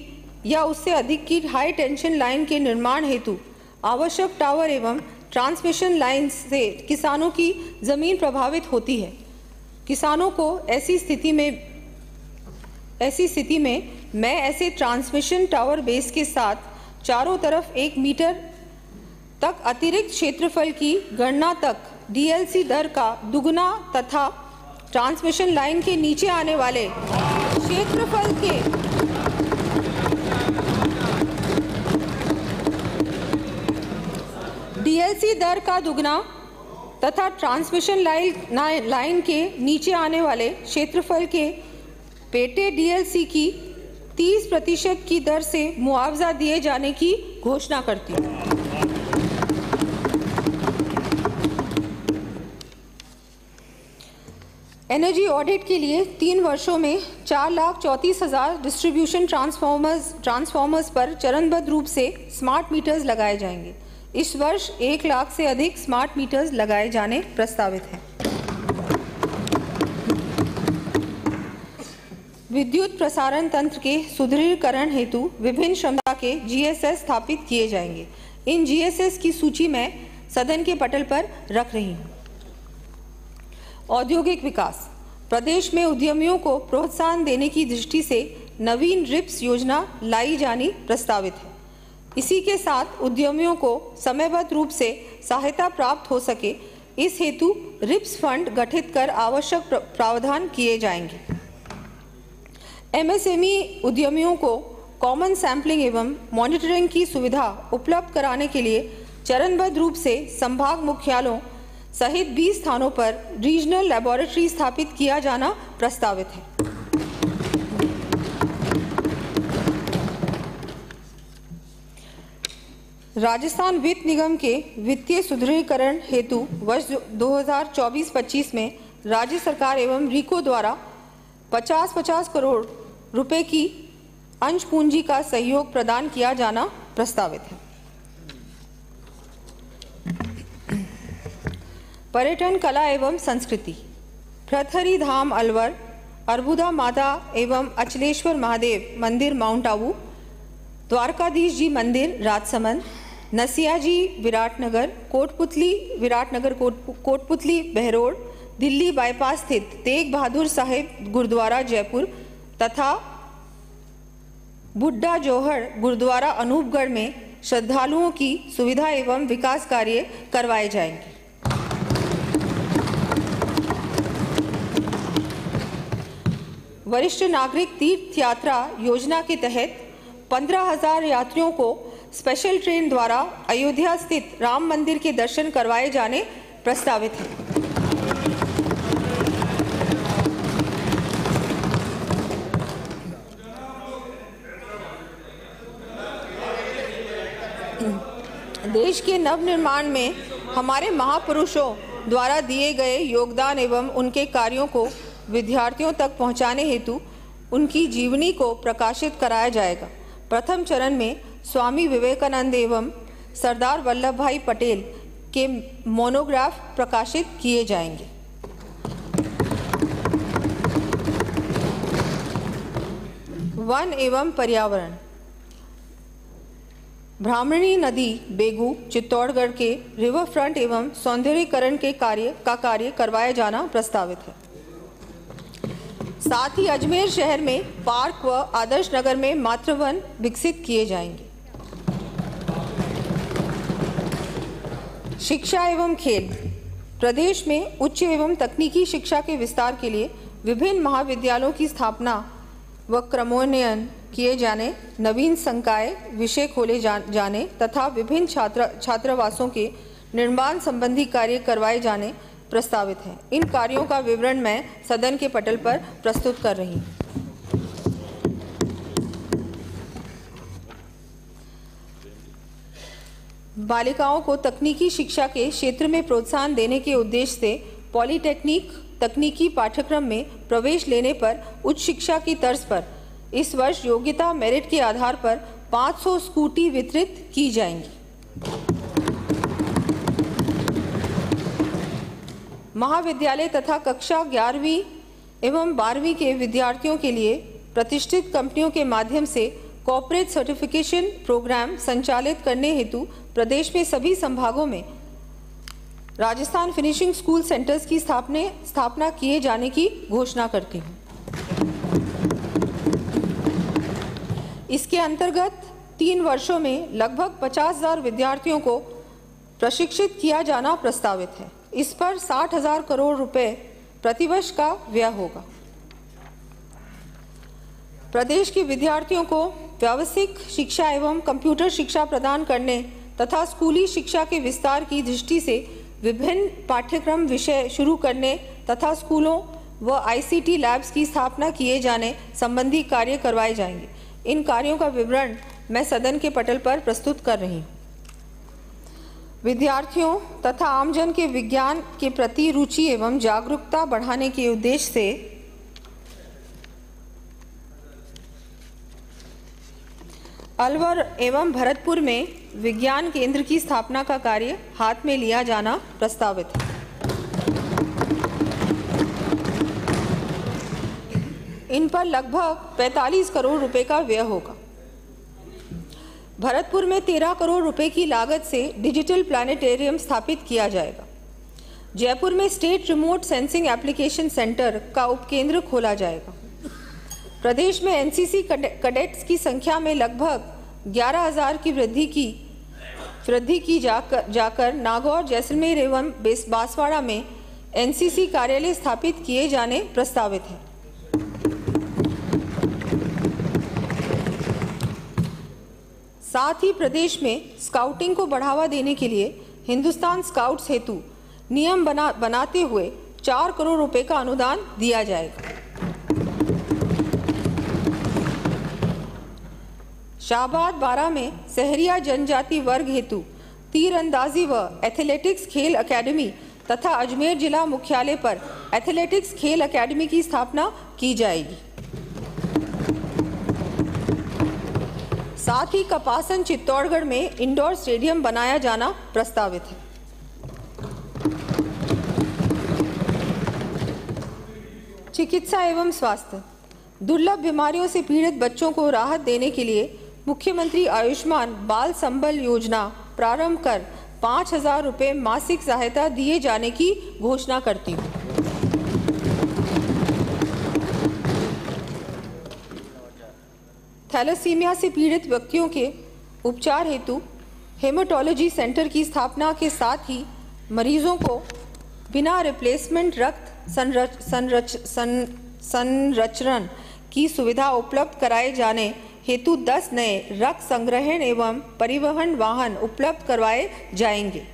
या उससे अधिक की हाई टेंशन लाइन के निर्माण हेतु आवश्यक टावर एवं ट्रांसमिशन लाइन से किसानों की जमीन प्रभावित होती है। किसानों को ऐसी स्थिति में मैं ऐसे ट्रांसमिशन टावर बेस के साथ चारों तरफ 1 मीटर तक अतिरिक्त क्षेत्रफल की गणना तक DLC दर का दुगुना तथा ट्रांसमिशन लाइन के नीचे आने वाले क्षेत्रफल के DLC दर का दुगना तथा ट्रांसमिशन लाइन के नीचे आने वाले क्षेत्रफल के पेटे DLC की 30% की दर से मुआवजा दिए जाने की घोषणा करती हूँ। एनर्जी ऑडिट के लिए 3 वर्षों में 4,34,000 डिस्ट्रीब्यूशन ट्रांसफॉर्मर्स पर चरणबद्ध रूप से स्मार्ट मीटर्स लगाए जाएंगे। इस वर्ष 1 लाख से अधिक स्मार्ट मीटर्स लगाए जाने प्रस्तावित हैं। विद्युत प्रसारण तंत्र के सुदृढ़ीकरण हेतु विभिन्न क्षमता के GSS स्थापित किए जाएंगे। इन GSS की सूची मैं सदन के पटल पर रख रही हूँ। औद्योगिक विकास, प्रदेश में उद्यमियों को प्रोत्साहन देने की दृष्टि से नवीन RIPS योजना लाई जानी प्रस्तावित है। इसी के साथ उद्यमियों को समयबद्ध रूप से सहायता प्राप्त हो सके, इस हेतु RIPS फंड गठित कर आवश्यक प्रावधान किए जाएंगे। MSME उद्यमियों को कॉमन सैंपलिंग एवं मॉनिटरिंग की सुविधा उपलब्ध कराने के लिए चरणबद्ध रूप से संभाग मुख्यालयों सहित 20 स्थानों पर रीजनल लैबोरेटरी स्थापित किया जाना प्रस्तावित है। राजस्थान वित्त निगम के वित्तीय सुदृढ़ीकरण हेतु वर्ष 2024-25 में राज्य सरकार एवं रीको द्वारा 50-50 करोड़ रुपए की अंश पूंजी का सहयोग प्रदान किया जाना प्रस्तावित है। पर्यटन, कला एवं संस्कृति, भृतहरि धाम अलवर, अर्बुदा माता एवं अचलेश्वर महादेव मंदिर माउंट आबू, द्वारकाधीश जी मंदिर राजसमंद, नसिया जी विराटनगर, कोटपुतली बहरोड, दिल्ली बाईपास स्थित तेग बहादुर साहिब गुरुद्वारा जयपुर तथा बुड्ढा जोहड़ गुरुद्वारा अनूपगढ़ में श्रद्धालुओं की सुविधा एवं विकास कार्य करवाए जाएंगे। वरिष्ठ नागरिक तीर्थ यात्रा योजना के तहत 15,000 यात्रियों को स्पेशल ट्रेन द्वारा अयोध्या स्थित राम मंदिर के दर्शन करवाए जाने प्रस्तावित है। देश के नवनिर्माण में हमारे महापुरुषों द्वारा दिए गए योगदान एवं उनके कार्यों को विद्यार्थियों तक पहुंचाने हेतु उनकी जीवनी को प्रकाशित कराया जाएगा। प्रथम चरण में स्वामी विवेकानंद एवं सरदार वल्लभ भाई पटेल के मोनोग्राफ प्रकाशित किए जाएंगे। वन एवं पर्यावरण, ब्राह्मणी नदी बेगू चित्तौड़गढ़ के रिवर फ्रंट एवं सौंदर्यीकरण के कार्य करवाया जाना प्रस्तावित है। साथ ही अजमेर शहर में पार्क व आदर्श नगर में मातृवन विकसित किए जाएंगे। शिक्षा एवं खेल, प्रदेश में उच्च एवं तकनीकी शिक्षा के विस्तार के लिए विभिन्न महाविद्यालयों की स्थापना व क्रमोन्नयन किए जाने, नवीन संकाय विषय खोले जाने तथा विभिन्न छात्रावासों के निर्माण संबंधी कार्य करवाए जाने प्रस्तावित हैं। इन कार्यों का विवरण मैं सदन के पटल पर प्रस्तुत कर रही हूँ। बालिकाओं को तकनीकी शिक्षा के क्षेत्र में प्रोत्साहन देने के उद्देश्य से पॉलिटेक्निक तकनीकी पाठ्यक्रम में प्रवेश लेने पर उच्च शिक्षा की तर्ज पर इस वर्ष योग्यता मेरिट के आधार पर 500 स्कूटी वितरित की जाएंगी। महाविद्यालय तथा कक्षा 11वीं एवं 12वीं के विद्यार्थियों के लिए प्रतिष्ठित कंपनियों के माध्यम से कॉर्पोरेट सर्टिफिकेशन प्रोग्राम संचालित करने हेतु प्रदेश में सभी संभागों में राजस्थान फिनिशिंग स्कूल सेंटर्स की स्थापना किए जाने की घोषणा करती हूँ। इसके अंतर्गत 3 वर्षों में लगभग 50,000 विद्यार्थियों को प्रशिक्षित किया जाना प्रस्तावित है। इस पर 60,000 करोड़ रुपए प्रतिवर्ष का व्यय होगा। प्रदेश के विद्यार्थियों को व्यावसायिक शिक्षा एवं कंप्यूटर शिक्षा प्रदान करने तथा स्कूली शिक्षा के विस्तार की दृष्टि से विभिन्न पाठ्यक्रम विषय शुरू करने तथा स्कूलों व ICT लैब्स की स्थापना किए जाने संबंधी कार्य करवाए जाएंगे। इन कार्यों का विवरण मैं सदन के पटल पर प्रस्तुत कर रही हूँ। विद्यार्थियों तथा आमजन के विज्ञान के प्रति रुचि एवं जागरूकता बढ़ाने के उद्देश्य से अलवर एवं भरतपुर में विज्ञान केंद्र की स्थापना का कार्य हाथ में लिया जाना प्रस्तावित है। इन पर लगभग 45 करोड़ रुपए का व्यय होगा। भरतपुर में 13 करोड़ रुपए की लागत से डिजिटल प्लानिटेरियम स्थापित किया जाएगा। जयपुर में state remote sensing application centre का उपकेंद्र खोला जाएगा। प्रदेश में NCC कैडेट्स की संख्या में लगभग 11,000 की वृद्धि की जाकर नागौर, जैसलमेर एवं बांसवाड़ा में NCC कार्यालय स्थापित किए जाने प्रस्तावित है। साथ ही प्रदेश में स्काउटिंग को बढ़ावा देने के लिए हिंदुस्तान स्काउट्स हेतु नियम बनाते हुए 4 करोड़ रुपए का अनुदान दिया जाएगा। शाहबाद बारा में सहरिया जनजाति वर्ग हेतु तीरंदाजी व एथलेटिक्स खेल अकेडमी तथा अजमेर जिला मुख्यालय पर एथलेटिक्स खेल अकेडमी की स्थापना की जाएगी। साथ ही कपासन चित्तौड़गढ़ में इंडोर स्टेडियम बनाया जाना प्रस्तावित है। चिकित्सा एवं स्वास्थ्य, दुर्लभ बीमारियों से पीड़ित बच्चों को राहत देने के लिए मुख्यमंत्री आयुष्मान बाल संबल योजना प्रारंभ कर 5,000 रुपए मासिक सहायता दिए जाने की घोषणा करती हूँ। थैलेसीमिया से पीड़ित व्यक्तियों के उपचार हेतु हेमाटोलॉजी सेंटर की स्थापना के साथ ही मरीजों को बिना रिप्लेसमेंट रक्त संरक्षण की सुविधा उपलब्ध कराए जाने हेतु 10 नए रक्त संग्रहण एवं परिवहन वाहन उपलब्ध करवाए जाएंगे।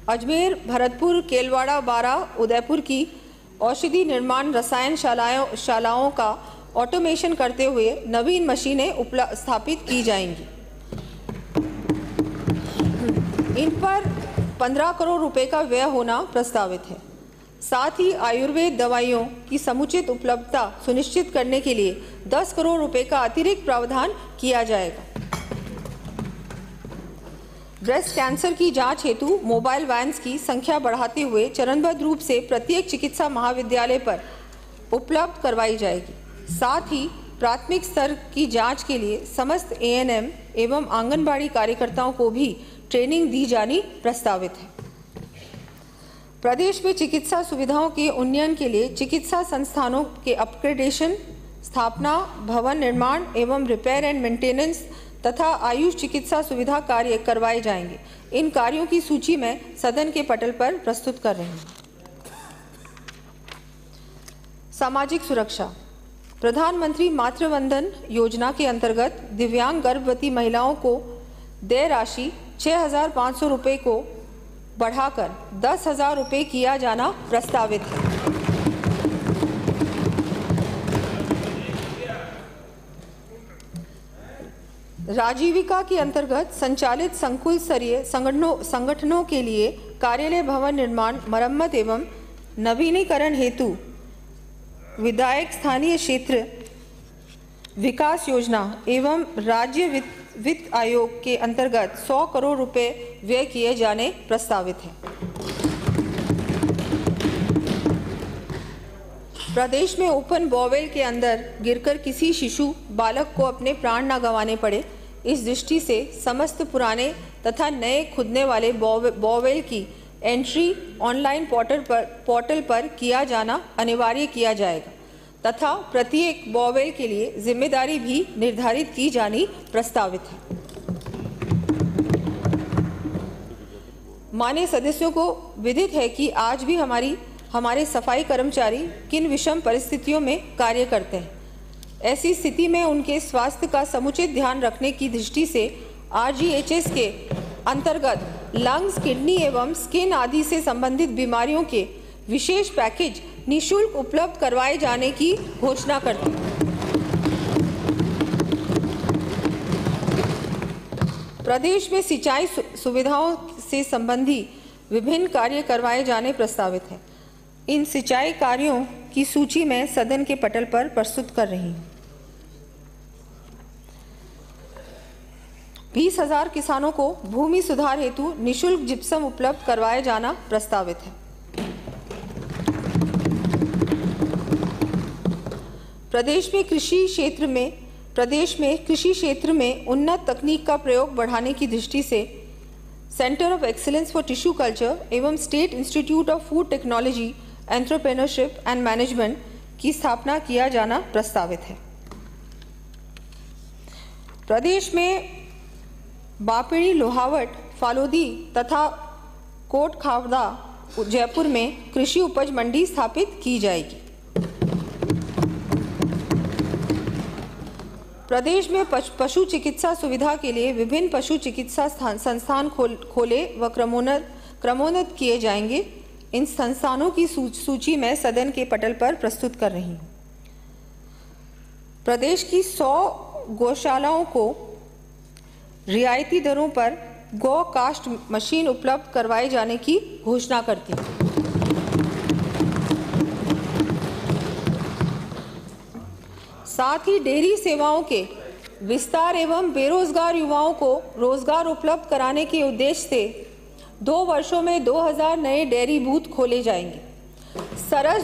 अजमेर, भरतपुर, केलवाड़ा, बारा, उदयपुर की औषधि निर्माण रसायन शालाओं का ऑटोमेशन करते हुए नवीन मशीनें स्थापित की जाएंगी। इन पर 15 करोड़ रुपए का व्यय होना प्रस्तावित है। साथ ही आयुर्वेद दवाइयों की समुचित उपलब्धता सुनिश्चित करने के लिए 10 करोड़ रुपए का अतिरिक्त प्रावधान किया जाएगा। ब्रेस्ट कैंसर की जांच हेतु मोबाइल वैन्स की संख्या बढ़ाते हुए चरणबद्ध रूप से प्रत्येक चिकित्सा महाविद्यालय पर उपलब्ध करवाई जाएगी। साथ ही प्राथमिक स्तर की जांच के लिए समस्त ANM एवं आंगनबाड़ी कार्यकर्ताओं को भी ट्रेनिंग दी जानी प्रस्तावित है। प्रदेश में चिकित्सा सुविधाओं के उन्नयन के लिए चिकित्सा संस्थानों के अपग्रेडेशन, स्थापना, भवन निर्माण एवं रिपेयर एंड मेंटेनेंस तथा आयुष चिकित्सा सुविधा कार्य करवाए जाएंगे। इन कार्यों की सूची में सदन के पटल पर प्रस्तुत कर रहे हैं। सामाजिक सुरक्षा। प्रधानमंत्री मातृवंदन योजना के अंतर्गत दिव्यांग गर्भवती महिलाओं को देय राशि 6,500 रुपये को बढ़ाकर 10,000 रुपये किया जाना प्रस्तावित है। राजीविका के अंतर्गत संचालित संकुल स्तरीय संगठनों के लिए कार्यालय भवन निर्माण, मरम्मत एवं नवीनीकरण हेतु विधायक स्थानीय क्षेत्र विकास योजना एवं राज्य वित्त आयोग के अंतर्गत 100 करोड़ रुपए व्यय किए जाने प्रस्तावित है। प्रदेश में ओपन बोरवेल के अंदर गिरकर किसी शिशु बालक को अपने प्राण न गंवाने पड़े, इस दृष्टि से समस्त पुराने तथा नए खुदने वाले बोरवेल की एंट्री ऑनलाइन पोर्टल पर किया जाना अनिवार्य किया जाएगा तथा प्रत्येक बोरवेल के लिए जिम्मेदारी भी निर्धारित की जानी प्रस्तावित है। माननीय सदस्यों को विदित है कि आज भी हमारे सफाई कर्मचारी किन विषम परिस्थितियों में कार्य करते हैं। ऐसी स्थिति में उनके स्वास्थ्य का समुचित ध्यान रखने की दृष्टि से RGHS के अंतर्गत लंग्स, किडनी एवं स्किन आदि से संबंधित बीमारियों के विशेष पैकेज निःशुल्क उपलब्ध करवाए जाने की घोषणा करते हैं। प्रदेश में सिंचाई सुविधाओं से संबंधी विभिन्न कार्य करवाए जाने प्रस्तावित हैं। इन सिंचाई कार्यों की सूची में सदन के पटल पर प्रस्तुत कर रही हूँ। 20,000 किसानों को भूमि सुधार हेतु निःशुल्क जिप्सम उपलब्ध करवाया जाना प्रस्तावित है। प्रदेश में कृषि क्षेत्र में उन्नत तकनीक का प्रयोग बढ़ाने की दृष्टि से centre of excellence for tissue culture एवं state institute of food technology, entrepreneurship and management की स्थापना किया जाना प्रस्तावित है। प्रदेश में बापिड़ी, लोहावट, फालोदी तथा कोट खावड़ा, जयपुर में कृषि उपज मंडी स्थापित की जाएगी। प्रदेश में पशु चिकित्सा सुविधा के लिए विभिन्न पशु चिकित्सा संस्थान खोले व क्रमोन्नत किए जाएंगे। इन संस्थानों की सूची में सदन के पटल पर प्रस्तुत कर रही हूँ। प्रदेश की 100 गौशालाओं को रियायती दरों पर गौ कास्ट मशीन उपलब्ध करवाए जाने की घोषणा करती हूँ। साथ ही डेयरी सेवाओं के विस्तार एवं बेरोजगार युवाओं को रोजगार उपलब्ध कराने के उद्देश्य से 2 वर्षों में 2000 नए डेयरी बूथ खोले जाएंगे। सरस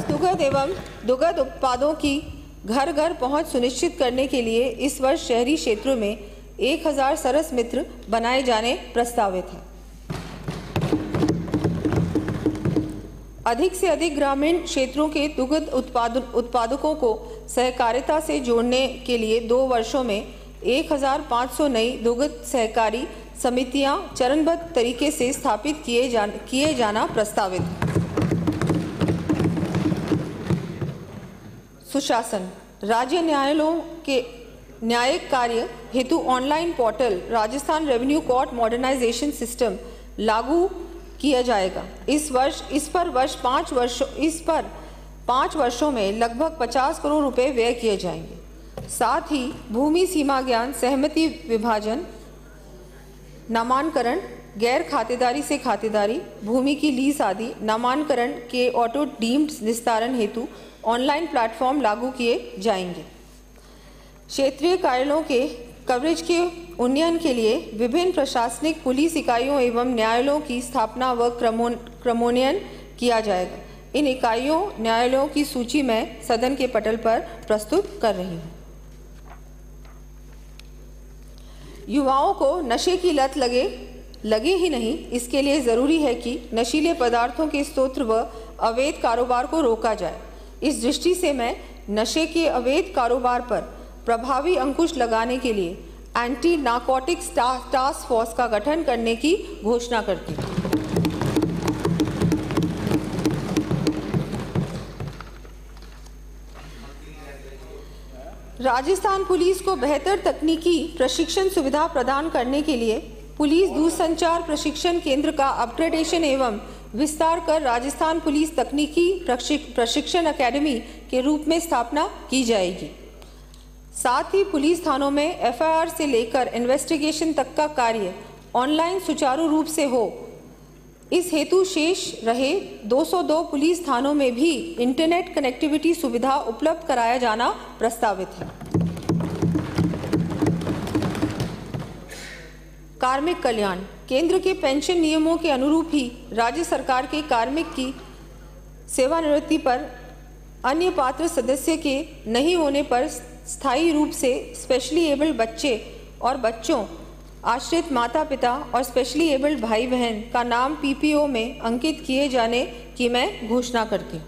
दुग्ध एवं दुग्ध उत्पादों की घर घर पहुंच सुनिश्चित करने के लिए इस वर्ष शहरी क्षेत्रों में 1000 सरस मित्र बनाए जाने प्रस्तावित है। अधिक से अधिक ग्रामीण क्षेत्रों के दुग्ध उत्पादकों को सहकारिता से जोड़ने के लिए 2 वर्षों में 1500 नई दुग्ध सहकारी समितियां चरणबद्ध तरीके से स्थापित किए जाना प्रस्तावित है। सुशासन, राज्य न्यायालयों के न्यायिक कार्य हेतु online portal Rajasthan revenue court modernisation system लागू किया जाएगा। इस पर 5 वर्षों में लगभग 50 करोड़ रुपए व्यय किए जाएंगे। साथ ही भूमि सीमा ज्ञान, सहमति विभाजन, नामांकन, गैर खातेदारी से खातेदारी, भूमि की लीज आदि नामांकन के ऑटो डीम्ड निस्तारण हेतु ऑनलाइन प्लेटफॉर्म लागू किए जाएंगे। क्षेत्रीय कार्यालयों के कवरेज के उन्नयन के लिए विभिन्न प्रशासनिक पुलिस इकाइयों एवं न्यायालयों की स्थापना व क्रमोन्नयन किया जाएगा। इन इकाइयों न्यायालयों की सूची मैं सदन के पटल पर प्रस्तुत कर रही हूँ। युवाओं को नशे की लत लगे ही नहीं, इसके लिए जरूरी है कि नशीले पदार्थों के स्रोत व अवैध कारोबार को रोका जाए। इस दृष्टि से मैं नशे के अवैध कारोबार पर प्रभावी अंकुश लगाने के लिए एंटी नारकोटिक्स टास्क फोर्स का गठन करने की घोषणा करती हूँ। राजस्थान पुलिस को बेहतर तकनीकी प्रशिक्षण सुविधा प्रदान करने के लिए पुलिस दूरसंचार प्रशिक्षण केंद्र का अपग्रेडेशन एवं विस्तार कर राजस्थान पुलिस तकनीकी प्रशिक्षण अकेडमी के रूप में स्थापना की जाएगी। साथ ही पुलिस थानों में एफआईआर से लेकर इन्वेस्टिगेशन तक का कार्य ऑनलाइन सुचारू रूप से हो, इस हेतु शेष रहे 202 पुलिस थानों में भी इंटरनेट कनेक्टिविटी सुविधा उपलब्ध कराया जाना प्रस्तावित है। कार्मिक कल्याण, केंद्र के पेंशन नियमों के अनुरूप ही राज्य सरकार के कार्मिक की सेवानिवृत्ति पर अन्य पात्र सदस्य के नहीं होने पर स्थायी रूप से स्पेशली एबल्ड बच्चे और बच्चों, आश्रित माता पिता और स्पेशली एबल्ड भाई बहन का नाम पीपीओ में अंकित किए जाने की मैं घोषणा करती हूँ।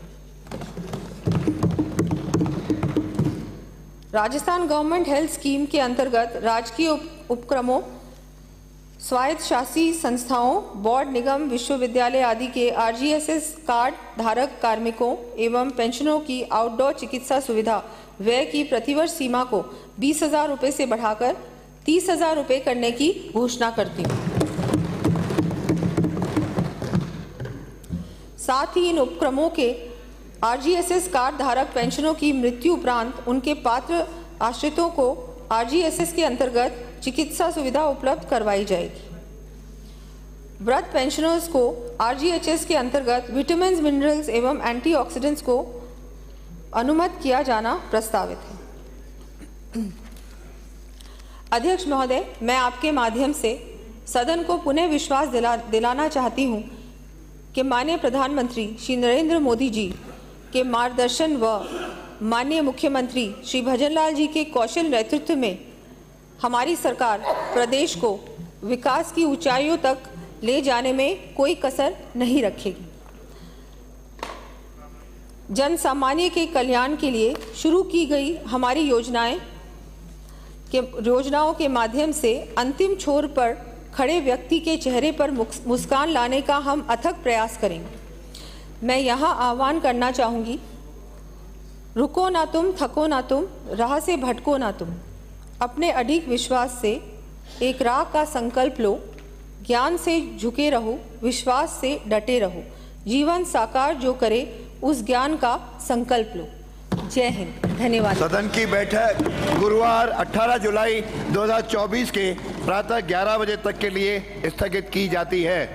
राजस्थान गवर्नमेंट हेल्थ स्कीम के अंतर्गत राजकीय उपक्रमों, स्वायत्त शासी संस्थाओं, बोर्ड, निगम, विश्वविद्यालय आदि के आरजीएसएस कार्ड धारक कार्मिकों एवं पेंशनरों की आउटडोर चिकित्सा सुविधा व्यय की प्रतिवर्ष सीमा को 20,000 रुपये से बढ़ाकर 30,000 रुपये करने की घोषणा करती हूँ। साथ ही इन उपक्रमों के आरजीएसएस कार्ड धारक पेंशनरों की मृत्यु उपरांत उनके पात्र आश्रितों को आरजीएसएस के अंतर्गत चिकित्सा सुविधा उपलब्ध करवाई जाएगी। वृद्ध पेंशनर्स को आरजीएचएस के अंतर्गत विटामिन्स, मिनरल्स एवं एंटीऑक्सीडेंट्स को अनुमत किया जाना प्रस्तावित है। अध्यक्ष महोदय, मैं आपके माध्यम से सदन को पुनः विश्वास दिलाना चाहती हूं कि माननीय प्रधानमंत्री श्री नरेंद्र मोदी जी के मार्गदर्शन व माननीय मुख्यमंत्री श्री भजनलाल जी के कौशल नेतृत्व में हमारी सरकार प्रदेश को विकास की ऊंचाइयों तक ले जाने में कोई कसर नहीं रखेगी। जन सामान्य के कल्याण के लिए शुरू की गई हमारी योजनाओं के माध्यम से अंतिम छोर पर खड़े व्यक्ति के चेहरे पर मुस्कान लाने का हम अथक प्रयास करेंगे। मैं यहाँ आह्वान करना चाहूँगी, रुको ना तुम, थको ना तुम, राह से भटको ना तुम। अपने अडिग विश्वास से एक राह का संकल्प लो, ज्ञान से झुके रहो, विश्वास से डटे रहो, जीवन साकार जो करे उस ज्ञान का संकल्प लो। जय हिंद, धन्यवाद। सदन की बैठक गुरुवार 18 जुलाई 2024 के प्रातः 11 बजे तक के लिए स्थगित की जाती है।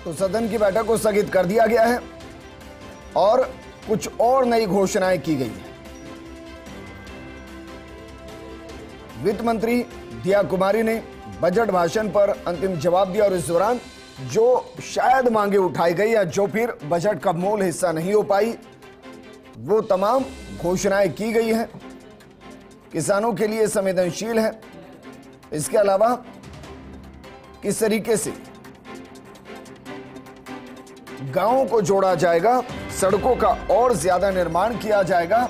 तो सदन की बैठक को स्थगित कर दिया गया है और कुछ और नई घोषणाएं की गई हैं। वित्त मंत्री दिया कुमारी ने बजट भाषण पर अंतिम जवाब दिया और इस दौरान जो शायद मांगे उठाई गई या जो फिर बजट का मूल हिस्सा नहीं हो पाई, वो तमाम घोषणाएं की गई हैं। किसानों के लिए संवेदनशील है। इसके अलावा किस तरीके से गांवों को जोड़ा जाएगा, सड़कों का और ज्यादा निर्माण किया जाएगा,